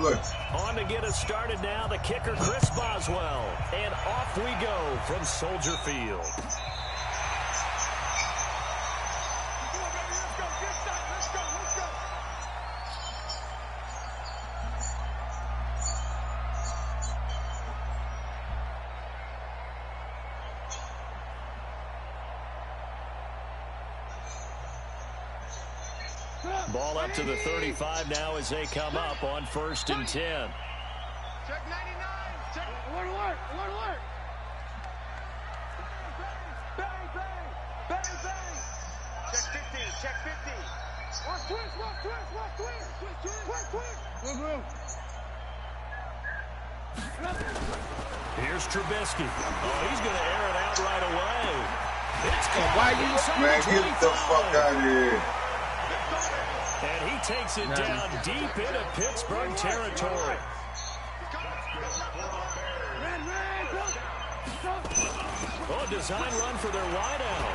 Look. On to get us started now, the kicker, Chris Boswell. And off we go from Soldier Field. Ball up to the 35 now as they come up on 1st and 10. Check 99. Check. Alert, alert, alert, alert. Bang, bang, bang, bang. Check 50, check 50. Watch twist, watch twist, watch twist. Twist, twist. Move. Here's Trubisky. Oh, he's going to air it out right away. It's caught. Why you, man, get the fuck out of here. And he takes it down deep into Pittsburgh territory. Oh, design run for their wideout.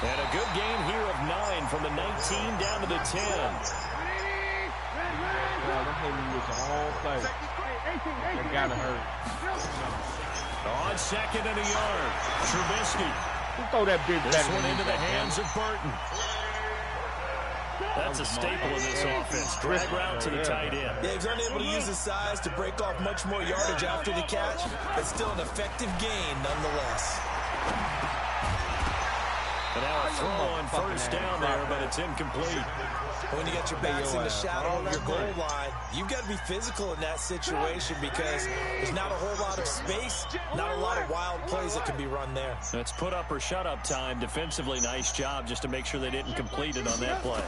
And a good gain here of 9 from the 19 down to the 10. They gotta hurt. On 2nd and a yard. Trubisky. Throw that big this one into the hands of Burton. That's a staple of this offense. Drag route to the tight end. Yeah, he's unable to use his size to break off much more yardage after the catch, but still an effective gain nonetheless. And now a throw on 1st down there, but it's incomplete. When you got your backs in the shadow of your goal line, you've got to be physical in that situation because there's not a whole lot of space, not a lot of wild plays that can be run there. It's put up or shut up time. Defensively, nice job just to make sure they didn't complete it on that play.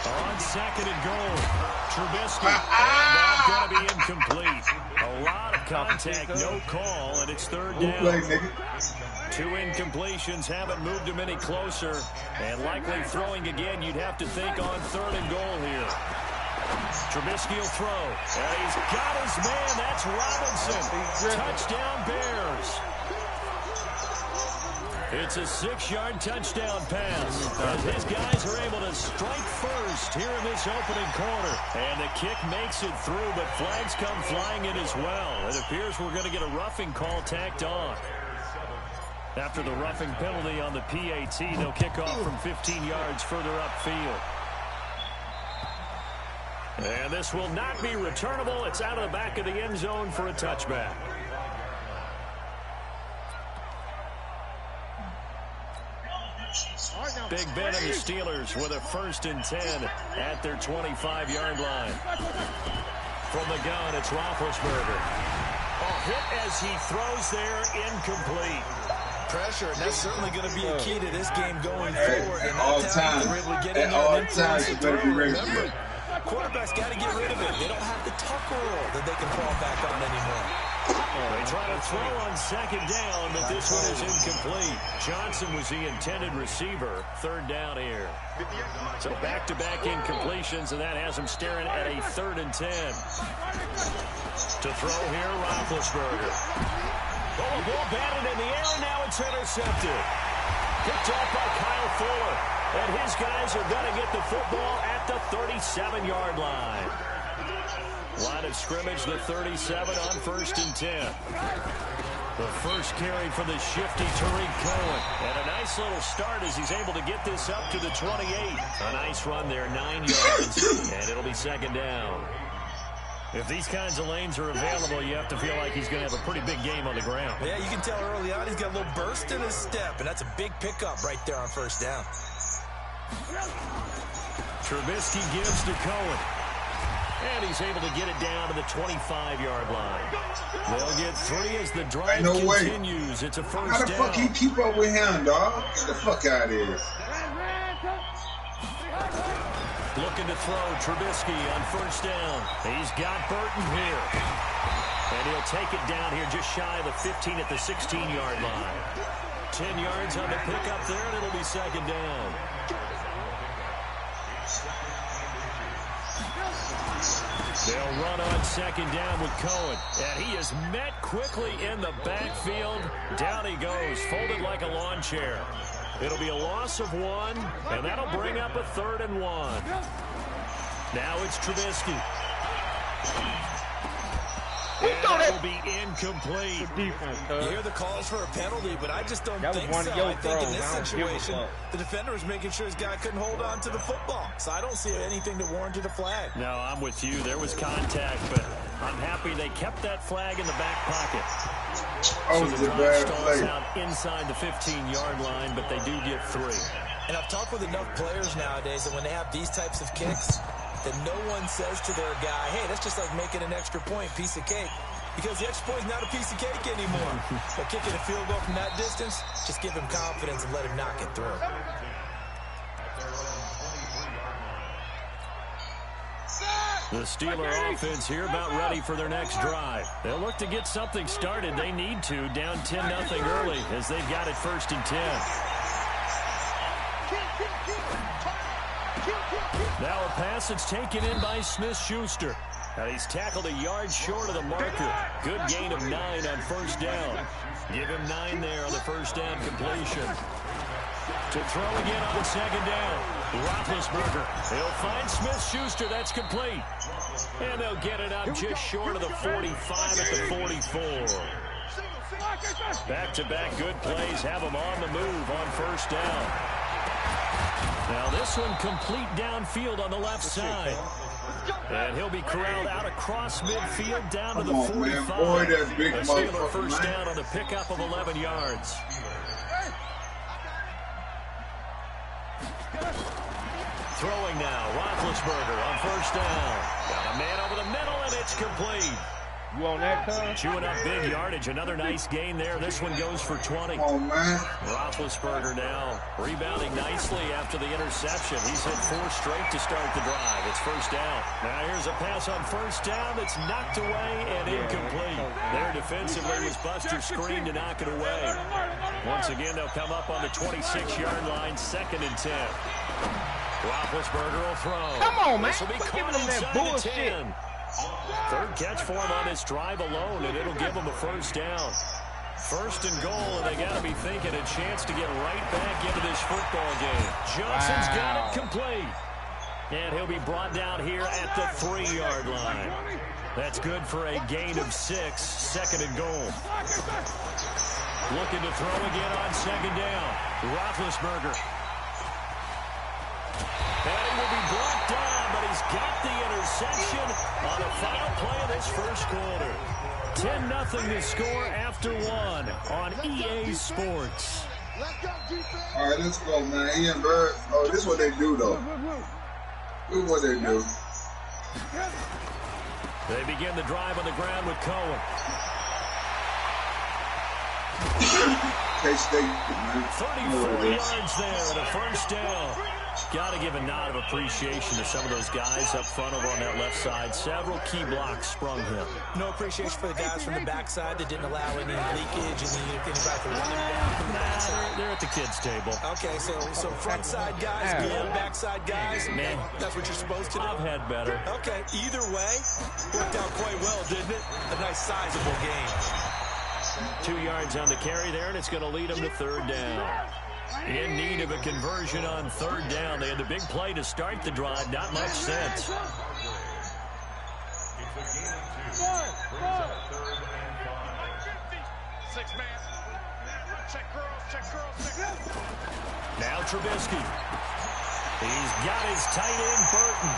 On 2nd and goal, Trubisky, and that's going to be incomplete. A lot of contact, no call, and it's 3rd down. 2 incompletions haven't moved him any closer, and likely throwing again, you'd have to think on 3rd and goal here. Trubisky will throw, and he's got his man. That's Robinson. Touchdown Bears. It's a 6-yard touchdown pass as his guys are able to strike first here in this opening quarter. And the kick makes it through, but flags come flying in as well. It appears we're going to get a roughing call tacked on. After the roughing penalty on the PAT, they'll kick off from 15 yards further upfield. And this will not be returnable. It's out of the back of the end zone for a touchback. Big Ben and the Steelers with a 1st and 10 at their 25-yard line. From the gun, it's Roethlisberger. Hit as he throws there, incomplete. Pressure, and that's certainly going to be a key to this game going forward. And all times, at all times, you better be ready for it. Quarterback's got to get rid of it. They don't have the tuck rule that they can fall back on anymore. They try to throw on 2nd down, but this one is incomplete. Johnson was the intended receiver. 3rd down here. So back-to-back incompletions, and that has them staring at a 3rd and 10. To throw here, Roethlisberger. Oh, the ball batted in the air, and now it's intercepted. Picked off by Kyle Fuller. And his guys are going to get the football at the 37-yard line. Line of scrimmage, the 37 on 1st and 10. The first carry for the shifty Tariq Cohen. And a nice little start as he's able to get this up to the 28. A nice run there, 9 yards. And it'll be 2nd down. If these kinds of lanes are available, you have to feel like he's going to have a pretty big game on the ground. Yeah, you can tell early on he's got a little burst in his step, and that's a big pickup right there on 1st down. Trubisky gives to Cohen. And he's able to get it down to the 25-yard line. They'll get 3 as the drive continues. It's a 1st down. How the fuck he keep up with him, dog? Get the fuck out of here. Looking to throw, Trubisky on 1st down. He's got Burton here. And he'll take it down here just shy of the 15 at the 16-yard line. 10 yards on the pickup there, and it'll be 2nd down. They'll run on 2nd down with Cohen. And he is met quickly in the backfield. Down he goes, folded like a lawn chair. It'll be a loss of 1, and that'll bring up a 3rd and 1. Now it's Trubisky. And that will be incomplete. Defense, You hear the calls for a penalty, but I just don't think so. I think in this situation, the defender was making sure his guy couldn't hold on to the football. So I don't see anything to warrant a flag. No, I'm with you. There was contact, but I'm happy they kept that flag in the back pocket. So the drive stalls out inside the 15-yard line, but they do get 3. And I've talked with enough players nowadays that when they have these types of kicks, that no one says to their guy, hey, that's just like making an extra point, piece of cake. Because the extra point is not a piece of cake anymore. But kicking a field goal from that distance, just give him confidence and let him knock it through. The Steeler offense here about ready for their next drive. They'll look to get something started. They need to, down 10-0 early as they've got it 1st and 10. Now a pass that's taken in by Smith-Schuster. And he's tackled a yard short of the marker. Good gain of 9 on 1st down. Give him 9 there on the 1st down completion. To throw again on 2nd down. Roethlisberger. He'll find Smith-Schuster. That's complete. And they'll get it up just short of the 45 at the 44. Back-to-back good plays have him on the move on 1st down. Now this one complete downfield on the left side. And he'll be corralled out across midfield down to the 45. A Steeler 1st down on the pickup of 11 yards. Throwing now, Roethlisberger on 1st down. Got a man over the middle, and it's complete. You on that, cuz? Chewing up big yardage. Another nice gain there. This one goes for 20. Oh, man. Roethlisberger now rebounding nicely after the interception. He's hit 4 straight to start the drive. It's 1st down. Now here's a pass on 1st down that's knocked away and incomplete. There defensively was Buster screen to knock it away. Once again, they'll come up on the 26-yard line, 2nd and 10. Roethlisberger will throw. Come on, man. This will be caught inside the 10. 3rd catch for him on this drive alone, and it'll give him a 1st down. 1st and goal, and they got to be thinking a chance to get right back into this football game. Johnson's got it complete. And he'll be brought down here at the 3-yard line. That's good for a gain of 6, 2nd and goal. Looking to throw again on 2nd down. Roethlisberger. And he will be brought down, but he's got the interception on the final play of this 1st quarter. 10-0 to score after 1 on EA Sports. All right, let's go, man. Ian Bird. Oh, this is what they do, though. This is what they do. They begin the drive on the ground with Cohen. K-State, man. 34 yards there and a 1st down. Got to give a nod of appreciation to some of those guys up front over on that left side. Several key blocks sprung him. No appreciation for the guys from the backside that didn't allow any leakage and anybody from running down from the backside. They're at the kids' table. Okay, so front side guys, good backside guys. Man, that's what you're supposed to do. I've had better. Okay, either way, worked out quite well, didn't it? A nice sizable game. 2 yards on the carry there, and it's going to lead them to 3rd down. In need of a conversion on 3rd down. They had the big play to start the drive. Not much sense. Now Trubisky. He's got his tight end, Burton.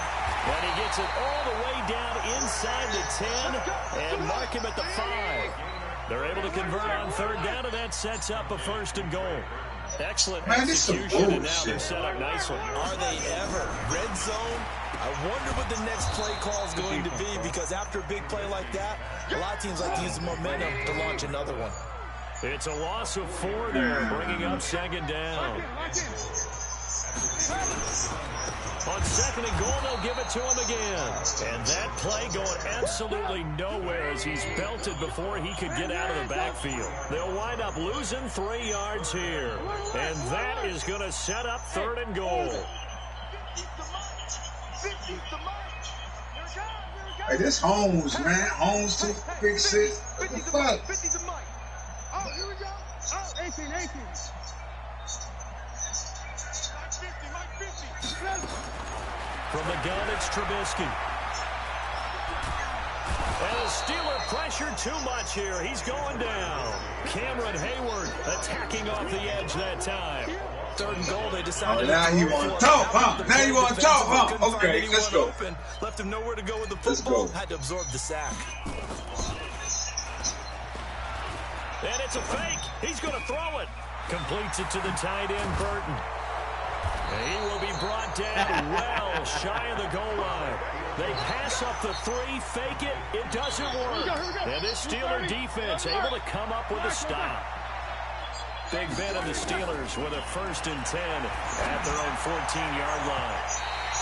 And he gets it all the way down inside the 10 and mark him at the 5. They're able to convert on 3rd down, and that sets up a 1st and goal. Excellent execution, and now they're set up nicely. Are they ever? Red zone? I wonder what the next play call is going to be, because after a big play like that, a lot of teams like to use the momentum to launch another one. It's a loss of 4 there, bringing up 2nd down. On 2nd and goal, they'll give it to him again. And that play going absolutely nowhere as he's belted before he could get out of the backfield. They'll wind up losing 3 yards here. And that is going to set up 3rd and goal. Hey, this Holmes, man. Holmes took big 6. What the fuck? Oh, here we go. Oh, 18. From the gun, it's Trubisky. And the Steeler pressured too much here. He's going down. Cameron Hayward attacking off the edge that time. 3rd and goal, they decided now to you want to talk, huh? Now you want to talk, huh? Okay, let's go. Open, left him nowhere to go with the football. Had to absorb the sack. And it's a fake. He's going to throw it. Completes it to the tight end, Burton. And he will be brought down well shy of the goal line. They pass up the 3, fake it. It doesn't work. And this Steeler defense able to come up with a stop. Big Ben of the Steelers with a 1st and 10 at their own 14-yard line.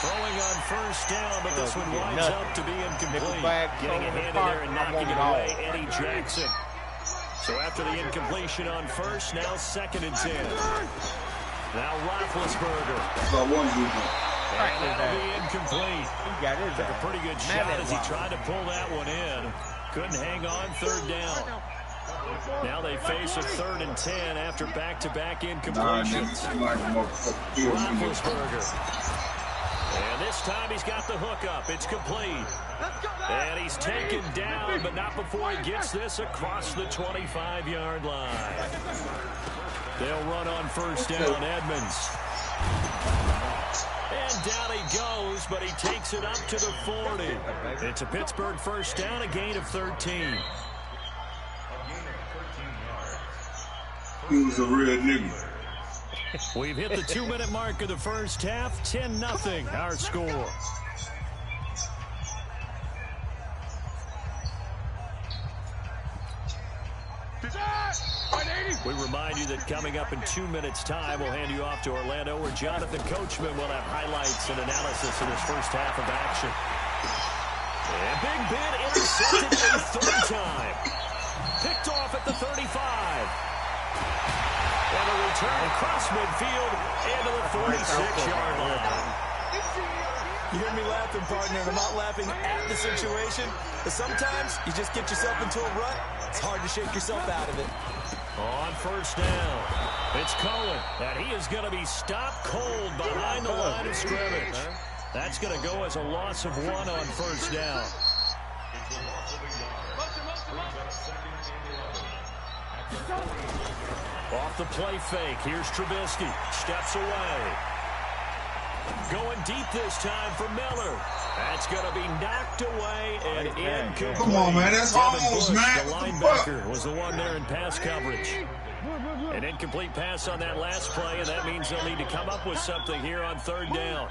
Throwing on 1st down, but this one winds up to be incomplete. Getting a hand in there and knocking it away, Eddie Jackson. So after the incompletion on 1st, now 2nd and 10. Now Roethlisberger. And that'll be incomplete. Took a pretty good shot as he tried to pull that one in. Couldn't hang on 3rd down. Now they face a 3rd and 10 after back-to-back incompletions. Roethlisberger. And this time he's got the hook up. It's complete. And he's taken down, but not before he gets this across the 25-yard line. They'll run on 1st down, Edmonds. And down he goes, but he takes it up to the 40. It's a Pittsburgh 1st down, a gain of 13. He was a real nigga. We've hit the 2-minute mark of the 1st half. 10-0 our score. We remind you that coming up in 2 minutes' time, we'll hand you off to Orlando, where Jonathan Coachman will have highlights and analysis of this 1st half of action. And Big Ben intercepted a 3rd time. Picked off at the 35. And a return across midfield into the 46-yard line. You hear me laughing, partner, and I'm not laughing at the situation. But sometimes you just get yourself into a rut. It's hard to shake yourself out of it. On 1st down, it's Cohen, and he is going to be stopped cold behind the line of scrimmage. That's going to go as a loss of 1 on 1st down. Off the play fake, here's Trubisky. Steps away. Going deep this time for Miller. That's going to be knocked away and incomplete. Come on, man. That's almost, man. The linebacker was the one there in pass coverage. An incomplete pass on that last play, and that means they'll need to come up with something here on 3rd down.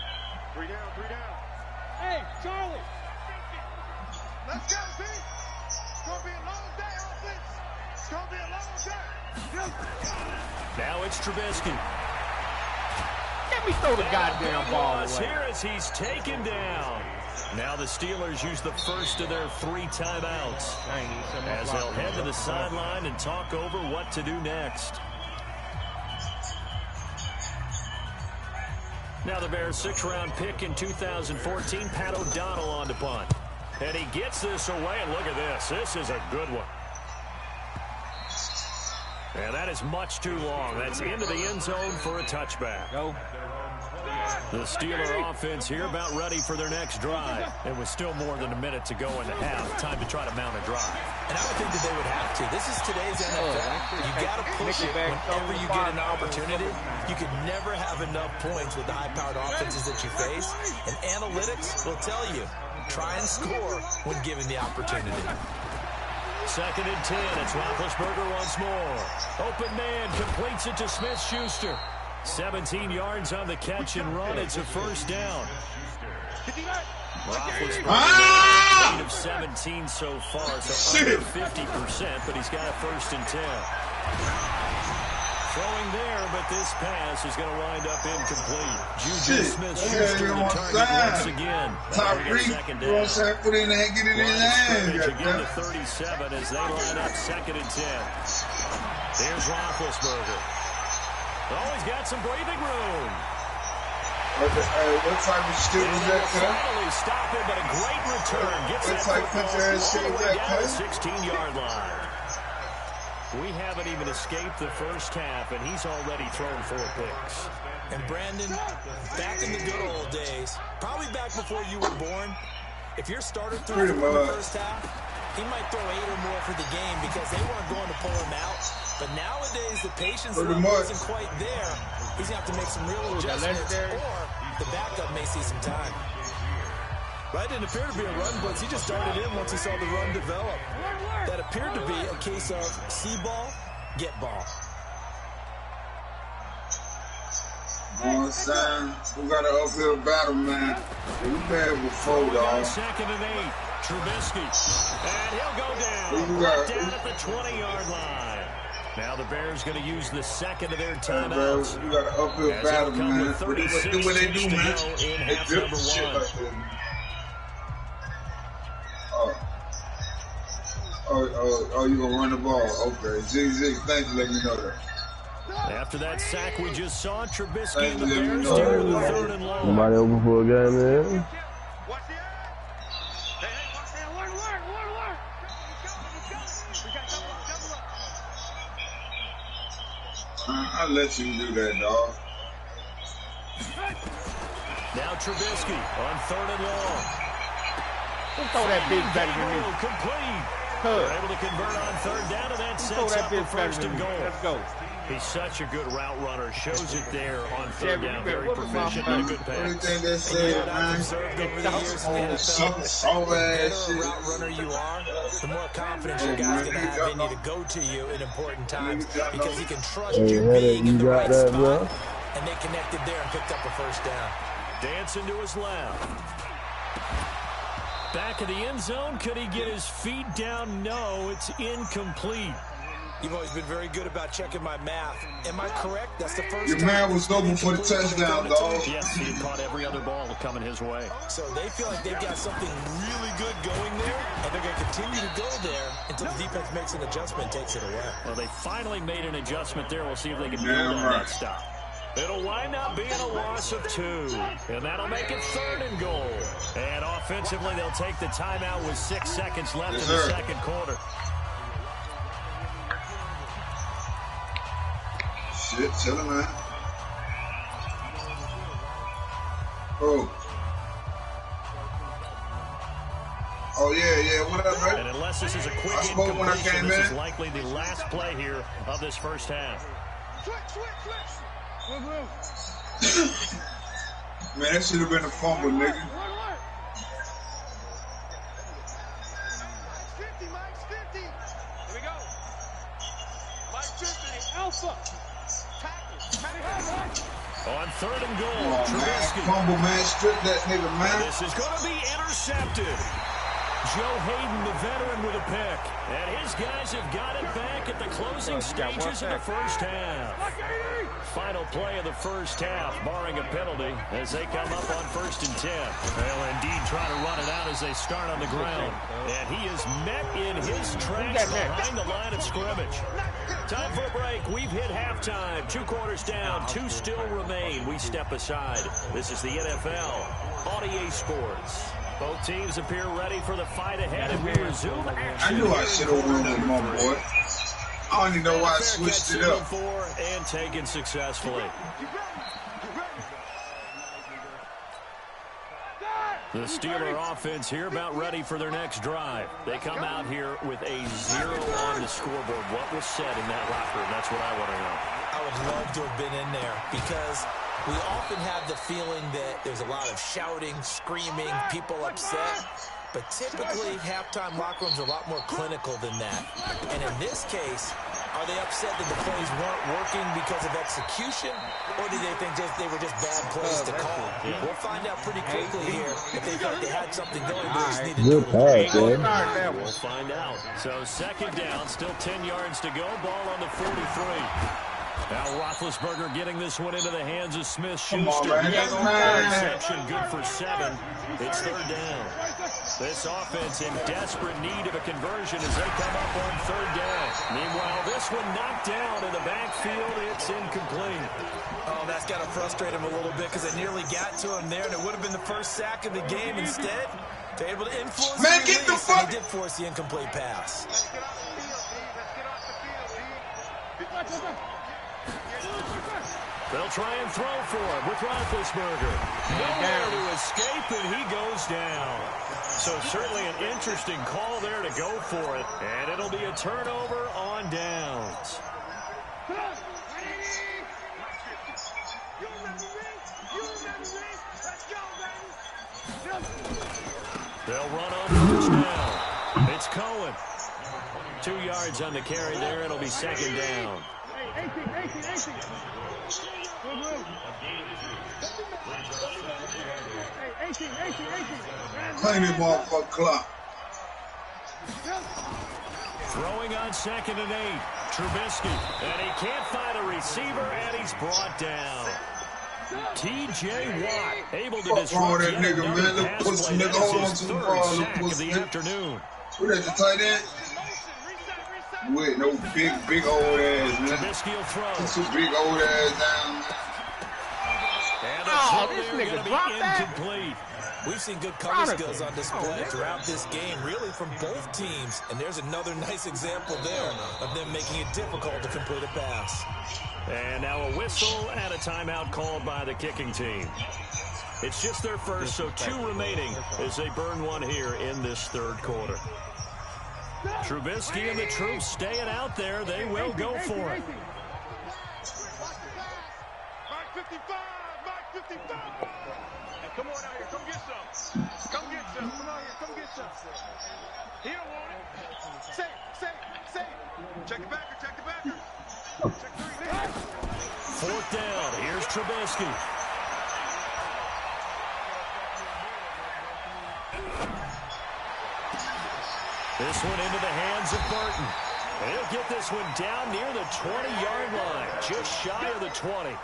3 down. Hey, Charlie. Let's go, B. It's going to be a long day, offense. It's going to be a long day. Now it's Trubisky. Let me throw the goddamn ball away. Here as he's taken down. Now the Steelers use the 1st of their 3 timeouts as they'll head to the sideline and talk over what to do next. Now the Bears' 6th-round pick in 2014, Pat O'Donnell on to punt. And he gets this away, and look at this. This is a good one. And that is much too long. That's into the end zone for a touchback. Go. The Steeler offense here about ready for their next drive. It was still more than a minute to go in the half. Time to try to mount a drive. And I would think that they would have to. This is today's NFL. You got to push it whenever you get an opportunity. You can never have enough points with the high-powered offenses that you face. And analytics will tell you, try and score when given the opportunity. 2nd and 10. It's Roethlisberger once more. Open man completes it to Smith-Schuster. 17 yards on the catch and run. It's a 1st down. Roethlisberger lead of 17 so far, so under 50%, but he's got a 1st and 10. Throwing there, but this pass is going to wind up incomplete. Juju Smith-Schuster the target once again. Tyreek, you know what I'm saying? Put it in there, get it in there. Again to 37 as they line up 2nd and 10. There's Roethlisberger. Oh, he's got some breathing room. What type of shit was that, Cut? Finally stop it, but a great return. Gets that football down the 16-yard line. We haven't even escaped the 1st half, and he's already thrown 4 picks. And Brandon, back in the good old days, days, probably back before you were born, if your starter threw in the first half, he might throw 8 or more for the game because they weren't going to pull him out. But nowadays, the patience level isn't quite there. He's going to have to make some real adjustments, or the backup may see some time. Right, didn't appear to be a run blitz. He just started in once he saw the run develop. That appeared to be a case of see ball, get ball. One sign, we got an uphill battle, man. We bad before, dog. 2nd and 8. Trubisky. And he'll go down. Right down at the 20-yard line. Now the Bears going to use the second of their timeouts. We got an uphill battle, man. What they do, man. They drip shit like that. Oh, you gonna run the ball? Okay, Zig, thanks for letting me know that. After that sack we just saw, Trubisky and the Bears down to the 3rd and long. Somebody open for a game, man. I'll let you do that, dog. Now Trubisky on 3rd and long. Don't throw that big better than me. Complete. They're able to convert on 3rd down, and that sets up for 1st and goal. Let's go. He's such a good route runner. Shows it there on 3rd down. Very proficient and a good pass. Everything they said, man. Soft ass shit. The route runner you are, the more confidence your guy's going to have in you to go to you in important times because he can trust you being in the right spot. And they connected there and picked up a 1st down. Dancing to his left. Back of the end zone. Could he get his feet down? No, it's incomplete. You've always been very good about checking my math. Am I correct? That's the first Your man was open for the touchdown, dog. Yes, he had caught every other ball coming his way. So they feel like they've got something really good going there, and they're going to continue to go there until the defense makes an adjustment and takes it away. Well, they finally made an adjustment there. We'll see if they can build on that stop. It'll wind up being a loss of 2, and that'll make it 3rd and goal. And offensively, they'll take the timeout with 6 seconds left in the second quarter. Shit, chillin', man. Oh, yeah, what up, man? And unless this is a quick incompletion, this is likely the last play here of this first half. Man, that should have been a fumble, nigga. Mike's 50. Here we go. Mike's 50. Alpha. On 3rd and goal, Oh, Trubisky. man, fumble, man. Strip that nigga, man. This is going to be intercepted. Joe Hayden, the veteran, with a pick. And his guys have got it back at the closing stages of the first half. Final play of the first half, barring a penalty, as they come up on 1st and 10. They'll indeed try to run it out as they start on the ground. And he is met in his tracks behind the line of scrimmage. Time for a break. We've hit halftime. 2 quarters down. 2 still remain. We step aside. This is the NFL on EA Sports. Both teams appear ready for the fight ahead, and we resume action. I knew I should have won with my boy. I don't even know why I switched it up. And taken successfully. The Steeler offense here about ready for their next drive. They come out here with a 0 on the scoreboard. What was said in that locker room? That's what I want to know. I would love to have been in there because we often have the feeling that there's a lot of shouting, screaming, people upset. But typically, halftime locker rooms are a lot more clinical than that. And in this case, are they upset that the plays weren't working because of execution? Or do they think they were just bad plays to call? We'll find out pretty quickly here if they thought they had something going, but they just needed to do it. We'll find out. So 2nd down, still 10 yards to go. Ball on the 43. Now Roethlisberger getting this one into the hands of Smith-Schuster. Interception, good for 7. It's 3rd down. This offense in desperate need of a conversion as they come up on 3rd down. Meanwhile, this one knocked down in the backfield. It's incomplete. Oh, that's got to frustrate him a little bit because it nearly got to him there, and it would have been the first sack of the game. Instead, they're able to influence the release, and he did force the incomplete pass. They'll try and throw for him with Roethlisberger. Nowhere to escape, and he goes down. So certainly an interesting call there to go for it, and it'll be a turnover on downs. They'll run on first down. It's Cohen. 2 yards on the carry there. It'll be second down. Claim it, motherfucker, clock. Throwing on 2nd and 8. Trubisky. And he can't find a receiver, and he's brought down. T.J. Watt able to disrupt that nigga, man. Look, pass put play. some nigga That hold on is to his the third ball. sack of the afternoon. Who that, the tight end? With no big old ass, man. Trubisky will throw. Some big old ass down. And the Oh, throw this there nigga gonna be dropped that? Incomplete. We've seen good cover skills on display throughout this game, really from both teams. And there's another nice example there of them making it difficult to complete a pass. And now a whistle and a timeout called by the kicking team. It's just their first, so 2 remaining as they burn one here in this third quarter. Trubisky and the troops staying out there. They will go for it. Mark 55! Mark 55! Hey, come on out here. Come get some. Come get some. Come out here. Come get some. He don't want it. Say. Check the backer. Check the backer. Check 3 now. 4th down. Here's Trubisky. This one into the hands of Burton. And he'll get this one down near the 20-yard line, just shy of the 20.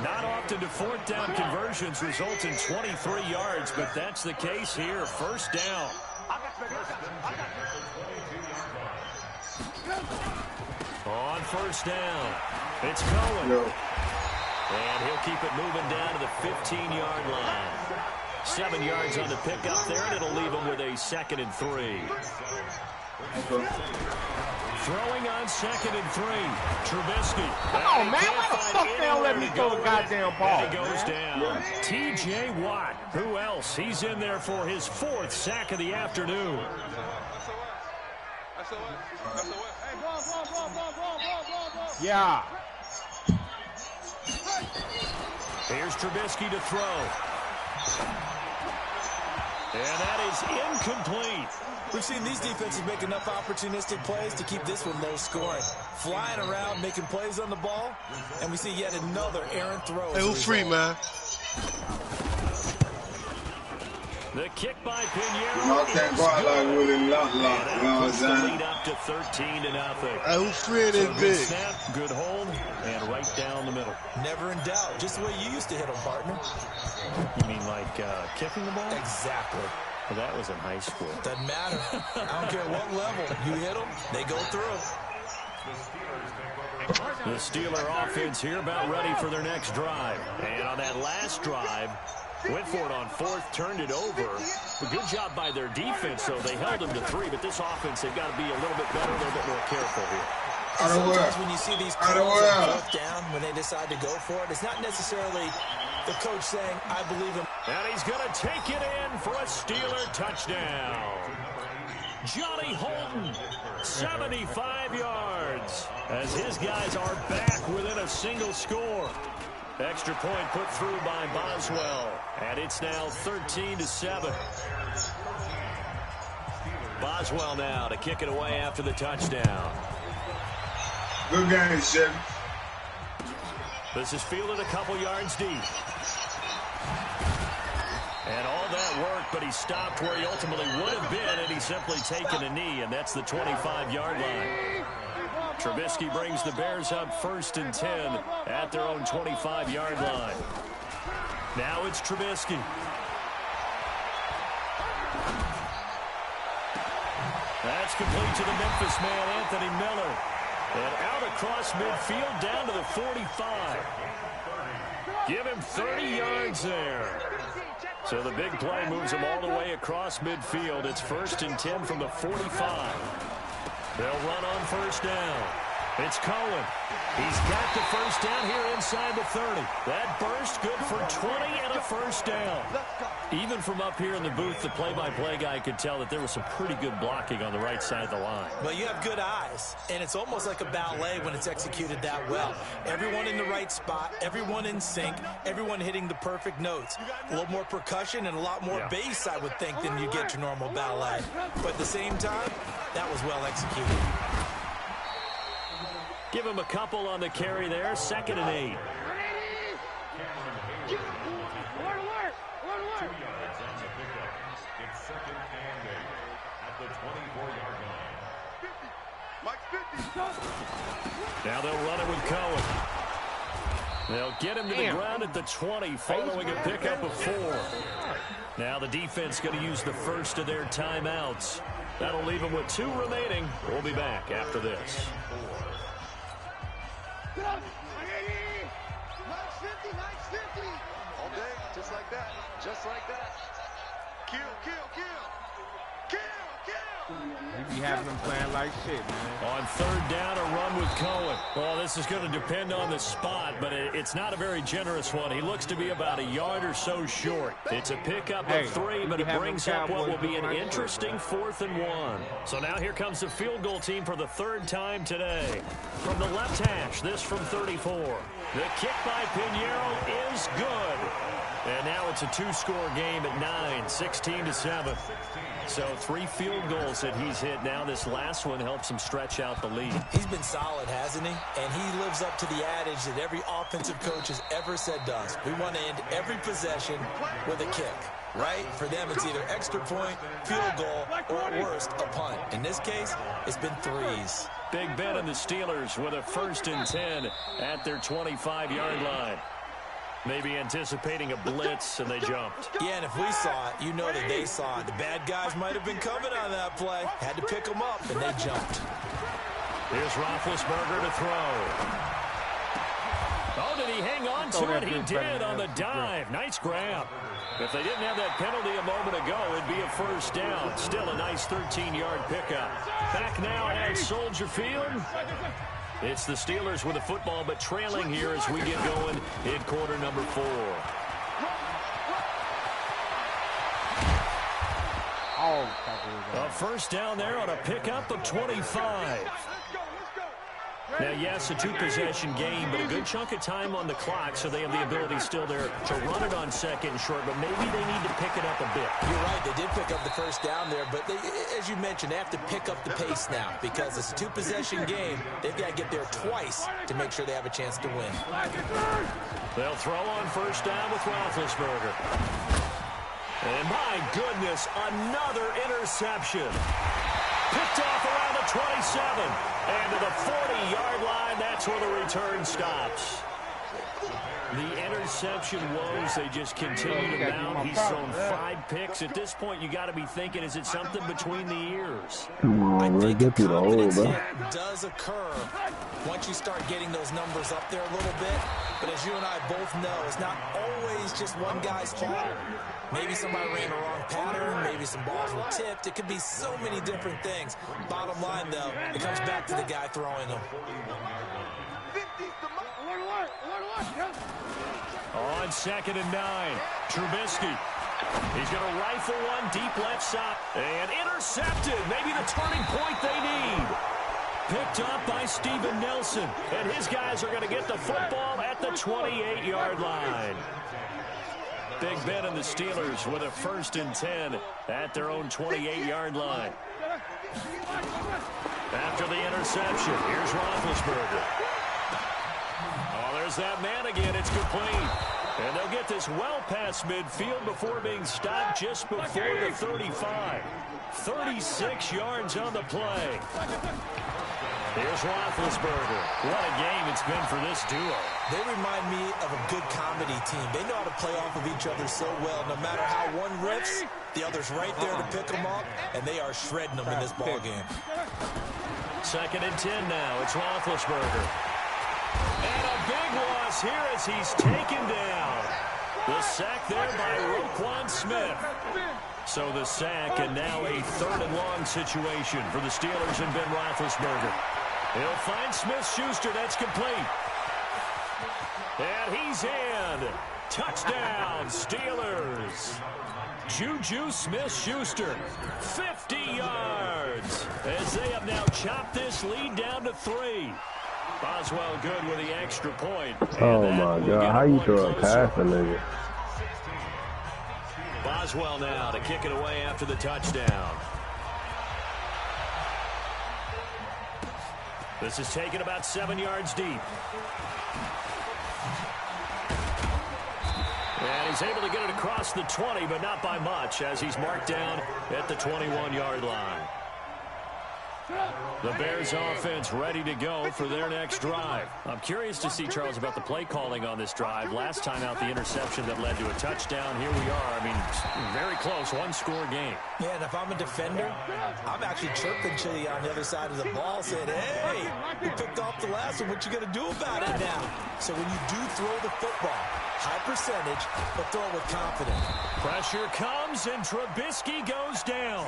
Not often do 4th down conversions result in 23 yards, but that's the case here. First down. On first down, it's Cohen. And he'll keep it moving down to the 15-yard line. 7 yards on the pickup there, and it'll leave him with a 2nd and 3. Throwing on 2nd and 3. Trubisky. Come on, man. Why the fuck they don't let me throw the goddamn ball? And he goes down. T.J. Watt. Who else? He's in there for his 4th sack of the afternoon. Yeah. Here's Trubisky to throw. And that is incomplete. We've seen these defenses make enough opportunistic plays to keep this one low scoring. Flying around, making plays on the ball, and we see yet another errant throw. Hey, who free, man? The kick by Pinheiro. Y'all can't go out like Willie Lock, you know what I'm Puts the saying? lead up to 13-0. Hey, who free in this Good big? snap, good hold, and right down the middle. Never in doubt. Just the way you used to hit them, partner. You mean like kicking the ball? Exactly. Well, that was in high school. Doesn't matter. I don't care what level. You hit them, they go through. The Steeler offense here about ready for their next drive. And on that last drive, went for it on 4th, turned it over. A good job by their defense, though. They held them to 3, but this offense, they've got to be a little bit better, a little bit more careful here. Sometimes when you see these calls on 4th down, when they decide to go for it, it's not necessarily the coach saying, I believe him. And he's going to take it in for a Steeler touchdown. Johnny Holton, 75 yards, as his guys are back within a single score. Extra point put through by Boswell, and it's now 13-7. Boswell now to kick it away after the touchdown. Good game, Chevy. This is fielded a couple yards deep. And all that work, but he stopped where he ultimately would have been, and he's simply taken a knee, and that's the 25-yard line. Trubisky brings the Bears up 1st and 10 at their own 25-yard line. Now it's Trubisky. That's complete to the Memphis man, Anthony Miller. And out across midfield down to the 45. Give him 30 yards there. So the big play moves him all the way across midfield. It's 1st and 10 from the 45. They'll run on first down. It's Cohen. He's got the first down here inside the 30. That burst good for 20 and a first down. Even from up here in the booth, the play-by-play guy could tell that there was some pretty good blocking on the right side of the line. Well, you have good eyes, and it's almost like a ballet when it's executed that well. Everyone in the right spot, everyone in sync, everyone hitting the perfect notes. A little more percussion and a lot more bass, I would think, than you get your normal ballet. But at the same time, that was well executed. Give him a couple on the carry there, 2nd and 8. Now they'll run it with Cohen. They'll get him to the ground at the 20 following a pickup of 4. Now the defense going to use the first of their timeouts. That'll leave them with 2 remaining. We'll be back after this. All day, just like that. Just like that. Kill, kill, kill. Kill, kill. You be having them playing like shit, man. On 3rd down, a run with Cohen. Well, this is going to depend on the spot, but it's not a very generous one. He looks to be about a yard or so short. It's a pickup of 3, but it brings up what will be an interesting 4th and 1. So now here comes the field goal team for the 3rd time today. From the left hash, this from 34. The kick by Pinheiro is good. And now it's a 2-score game at 9, 16-7. So 3 field goals that he's hit. Now this last one helps him stretch out the lead. He's been solid, hasn't he? And he lives up to the adage that every offensive coach has ever said to us. We want to end every possession with a kick, right? For them, it's either extra point, field goal, or at worst, a punt. In this case, it's been 3s. Big Ben and the Steelers with a 1st and 10 at their 25-yard line. Maybe anticipating a blitz, and they jumped. Yeah, and if we saw it, you know that they saw it. The bad guys might have been coming on that play. Had to pick them up, and they jumped. Here's Roethlisberger to throw. Oh, did he hang on to it? He did on the dive. Nice grab. If they didn't have that penalty a moment ago, it'd be a 1st down. Still a nice 13-yard pickup. Back now at Soldier Field. It's the Steelers with the football, but trailing here as we get going in quarter number 4. A 1st down there on a pickup of 25. Now, yes, a 2-possession game, but a good chunk of time on the clock, so they have the ability still there to run it on 2nd and short, but maybe they need to pick it up a bit. You're right, they did pick up the 1st down there, but they, as you mentioned, they have to pick up the pace now because it's a 2-possession game. They've got to get there twice to make sure they have a chance to win. They'll throw on 1st down with Roethlisberger. And my goodness, another interception. Picked off around the 27. And to the 40-yard line, that's where the return stops. The interception woes, they just continue to mount. He's thrown 5 picks. At this point, you got to be thinking, is it something between the ears? Come on, bro. Get through the hole, bro. Does occur once you start getting those numbers up there a little bit. But as you and I both know, it's not always just one guy's fault. Maybe somebody ran a wrong pattern. Maybe some balls were tipped. It could be so many different things. Bottom line, though, it comes back to the guy throwing them. On 2nd and 9, Trubisky. He's going to rifle one deep left side. And intercepted. Maybe the turning point they need. Picked up by Steven Nelson. And his guys are going to get the football at the 28-yard line. Big Ben and the Steelers with a 1st and 10 at their own 28-yard line. After the interception, here's Roethlisberger. Oh, there's that man again. It's complete. And they'll get this well past midfield before being stopped just before the 35. 36 yards on the play. Here's Roethlisberger. What a game it's been for this duo. They remind me of a good comedy team. They know how to play off of each other so well. No matter how one rips, the other's right there to pick them up, and they are shredding them in this ball game. 2nd and 10 now. It's Roethlisberger. And a big loss here as he's taken down. The sack there by Roquan Smith. So the sack, and now a 3rd and long situation for the Steelers and Ben Roethlisberger. He'll find Smith-Schuster. That's complete. And he's in. Touchdown, Steelers. Juju Smith-Schuster, 50 yards, as they have now chopped this lead down to 3. Boswell good with the extra point. Oh, my God. How you throw a pass a nigga? Boswell now to kick it away after the touchdown. This is taken about 7 yards deep. And he's able to get it across the 20, but not by much, as he's marked down at the 21-yard line. The Bears offense ready to go for their next drive. I'm curious to see, Charles, about the play calling on this drive. Last time out, the interception that led to a touchdown. Here we are. I mean, very close, one-score game. Yeah, and if I'm a defender, I'm actually chirping to you on the other side of the ball, saying, hey, you picked off the last one. What you going to do about it now? So when you do throw the football, high percentage, but throw it with confidence. Pressure comes, and Trubisky goes down.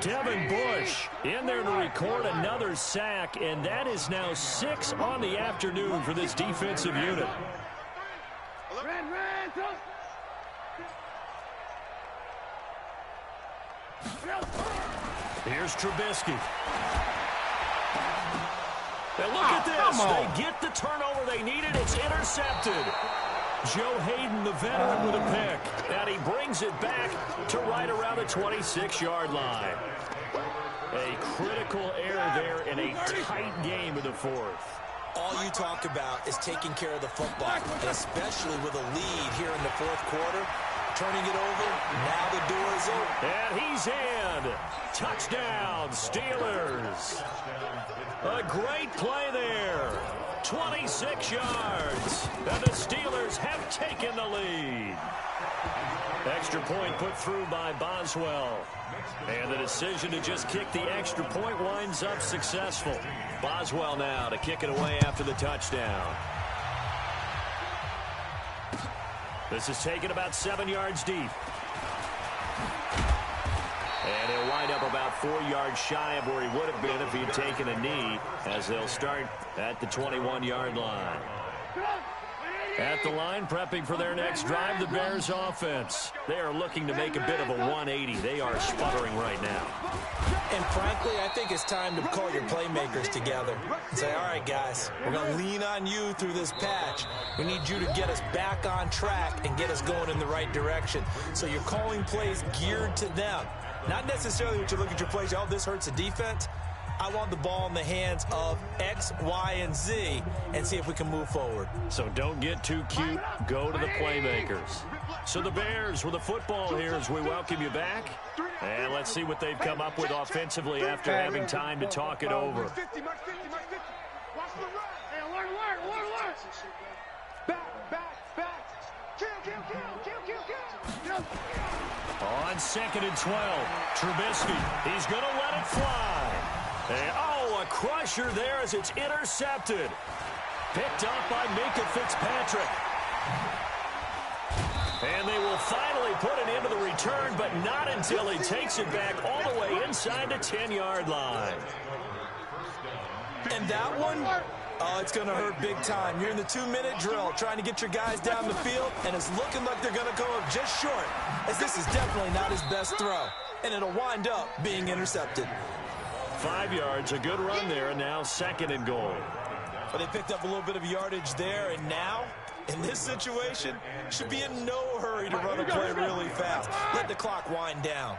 Devin Bush in there to record another sack, and that is now 6 on the afternoon for this defensive unit. Here's Trubisky. And look at this. They get the turnover they needed. It's intercepted. Joe Hayden, the veteran, with a pick. And he brings it back to right around the 26-yard line. A critical error there in a tight game in the fourth. All you talk about is taking care of the football, and especially with a lead here in the fourth quarter. Turning it over, now the door is open. And he's in. Touchdown, Steelers. A great play there. 26 yards. And the Steelers have taken the lead. Extra point put through by Boswell. And the decision to just kick the extra point winds up successful. Boswell now to kick it away after the touchdown. This is taken about 7 yards deep. And he'll wind up about 4 yards shy of where he would have been if he'd taken a knee, as they'll start at the 21-yard line. At the line, prepping for their next drive, the Bears offense. They are looking to make a bit of a 180. They are sputtering right now. And frankly, I think it's time to call your playmakers together and say, all right, guys, we're going to lean on you through this patch. We need you to get us back on track and get us going in the right direction. So you're calling plays geared to them. Not necessarily what you look at your plays, oh, this hurts the defense. I want the ball in the hands of X, Y, and Z and see if we can move forward. So don't get too cute. Go to the playmakers. So the Bears with the football here as we welcome you back. And let's see what they've come up with offensively after having time to talk it over. Watch the run. Hey, alert. Back. Kill. On 2nd and 12, Trubisky, he's going to let it fly. And, a crusher there as it's intercepted. Picked up by Minka Fitzpatrick. And they will finally put it into the return, but not until he takes it back all the way inside the 10-yard line. And that one, it's going to hurt big time. You're in the 2-minute drill trying to get your guys down the field, and it's looking like they're going to go up just short, as this is definitely not his best throw, and it'll wind up being intercepted. 5 yards, a good run there, and now 2nd and goal. But they picked up a little bit of yardage there, and now, in this situation, should be in no hurry to run a play really fast. Let the clock wind down.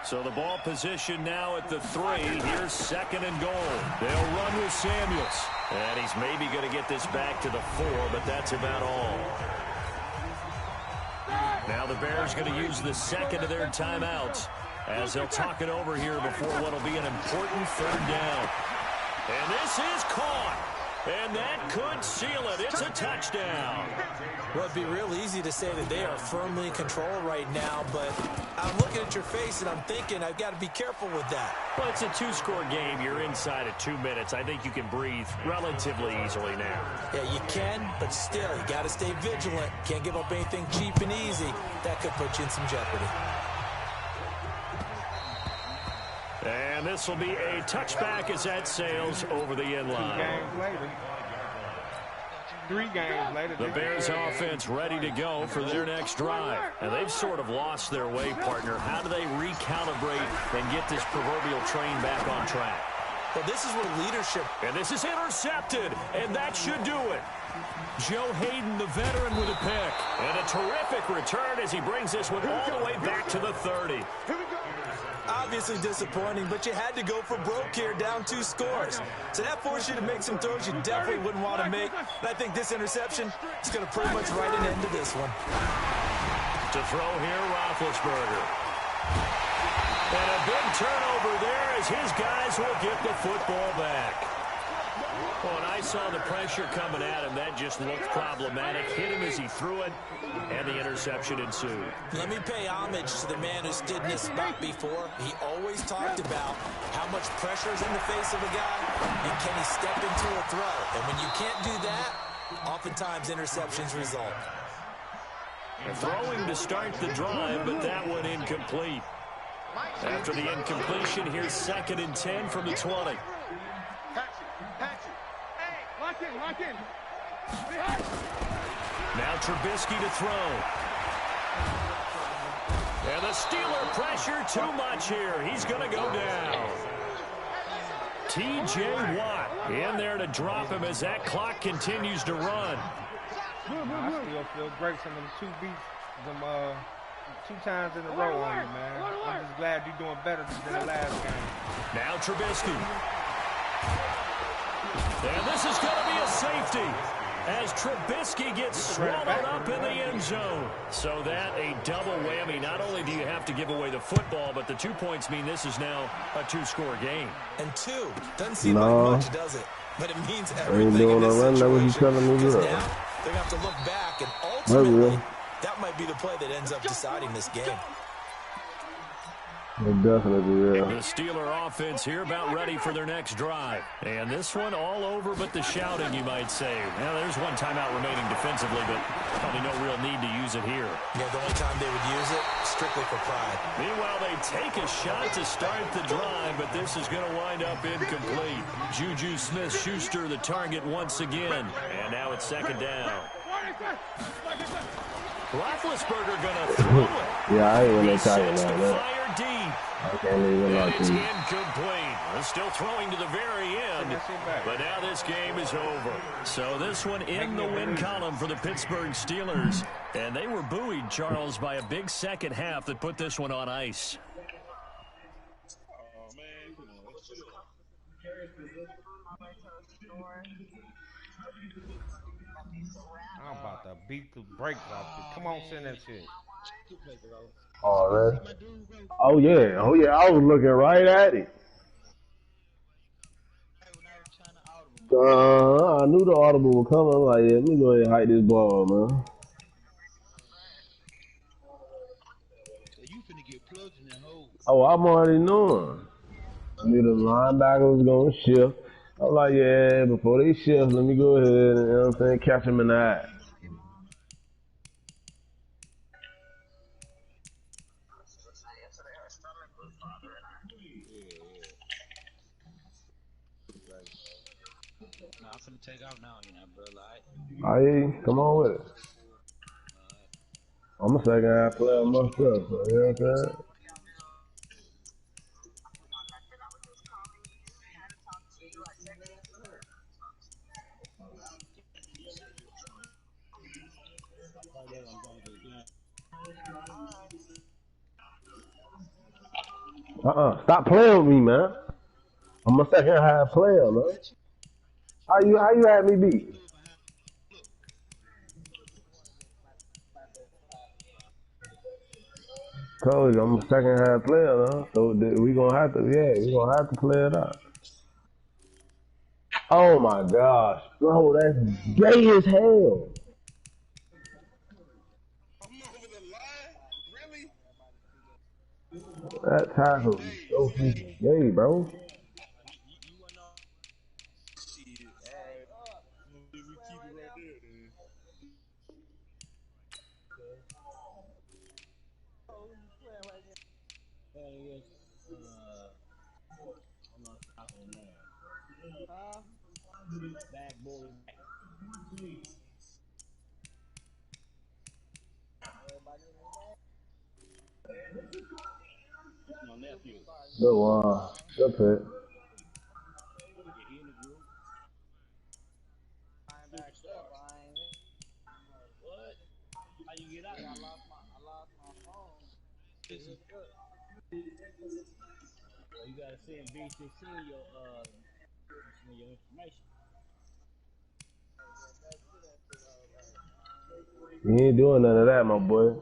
So the ball position now at the 3. Here's 2nd and goal. They'll run with Samuels. And he's maybe going to get this back to the 4, but that's about all. Now the Bears going to use the second of their timeouts as they'll talk it over here before what will be an important 3rd down. And this is caught. And that could seal it. It's a touchdown. Well, it'd be real easy to say that they are firmly in control right now, but I'm looking at your face and I'm thinking I've got to be careful with that. Well, it's a 2-score game. You're inside of 2 minutes. I think you can breathe relatively easily now. Yeah, you can, but still, you got to stay vigilant. Can't give up anything cheap and easy. That could put you in some jeopardy. And this will be a touchback as that sails over the end line. 3 games later. The Bears offense ready to go for their next drive. And they've sort of lost their way, partner. How do they recalibrate and get this proverbial train back on track? Well, this is where leadership... And this is intercepted, and that should do it. Joe Hayden, the veteran, with a pick. And a terrific return as he brings this one all the way back to the 30. Obviously disappointing, but you had to go for broke here, down 2 scores. So that forced you to make some throws you definitely wouldn't want to make. And I think this interception is going to pretty much write an end to this one. To throw here, Roethlisberger. And a big turnover there as his guys will get the football back. Well, and I saw the pressure coming at him. That just looked problematic. Hit him as he threw it, and the interception ensued. Let me pay homage to the man who stood in this spot before. He always talked about how much pressure is in the face of a guy, and can he step into a throw. And when you can't do that, oftentimes interceptions result. Throwing to start the drive, but that one incomplete. After the incompletion, here's 2nd and 10 from the 20. Lock in. Now Trubisky to throw. And the Steeler pressure too much here. He's going to go down. T.J. Watt in there to drop him as that clock continues to run. I still feel great. Some of the 2 beats, them 2 times in a row on you, man. I'm just glad you're doing better than the last game. Now Trubisky. And this is going to be a safety as Trubisky gets swallowed up in the end zone. So that a double whammy. Not only do you have to give away the football, but the 2 points mean this is now a 2-score game. And 2 doesn't seem like much, does it? But it means everything in this Now situation. Because now they're going to have to look back, and ultimately, that might be the play that ends up deciding this game. Definitely, yeah. The Steeler offense here about ready for their next drive. And this one all over but the shouting, you might say. Now, there's one timeout remaining defensively, but probably no real need to use it here. Yeah, the only time they would use it, strictly for pride. Meanwhile, they take a shot to start the drive, but this is going to wind up incomplete. Juju Smith-Schuster the target once again. And now it's 2nd down. Roethlisberger going to throw it. Yeah, I ain't going He to tell you sends to that. fire deep. I can't even And it's you. incomplete. They're still throwing to the very end, but now this game is over. So this one in the win column for the Pittsburgh Steelers. And they were buoyed, Charles, by a big second half that put this one on ice. I'm about to beat the brakes off you. Come on, send that shit. Already? Oh, yeah. I was looking right at it. I knew the audible would come. I'm like, yeah, let me go ahead and hike this ball, man. Oh, I'm already knowing. I knew the linebacker was going to shift. I was like, yeah, before they shift, let me go ahead and, you know what I'm saying, catch him in the eye. I'm finna take off now, you know, bro. Like, I hear you. Come on with it. I'm a second half player myself, so you know what I'm saying? Stop playing with me, man. I'm a second half player, man. How you had me beat? Told you I'm a second half player, huh? So we gonna have to play it out. Oh my gosh, bro, that's gay as hell. That tackle is so freaking gay, bro. Good one. Good pick. You gotta see in BCC your information. You ain't doing none of that, my boy.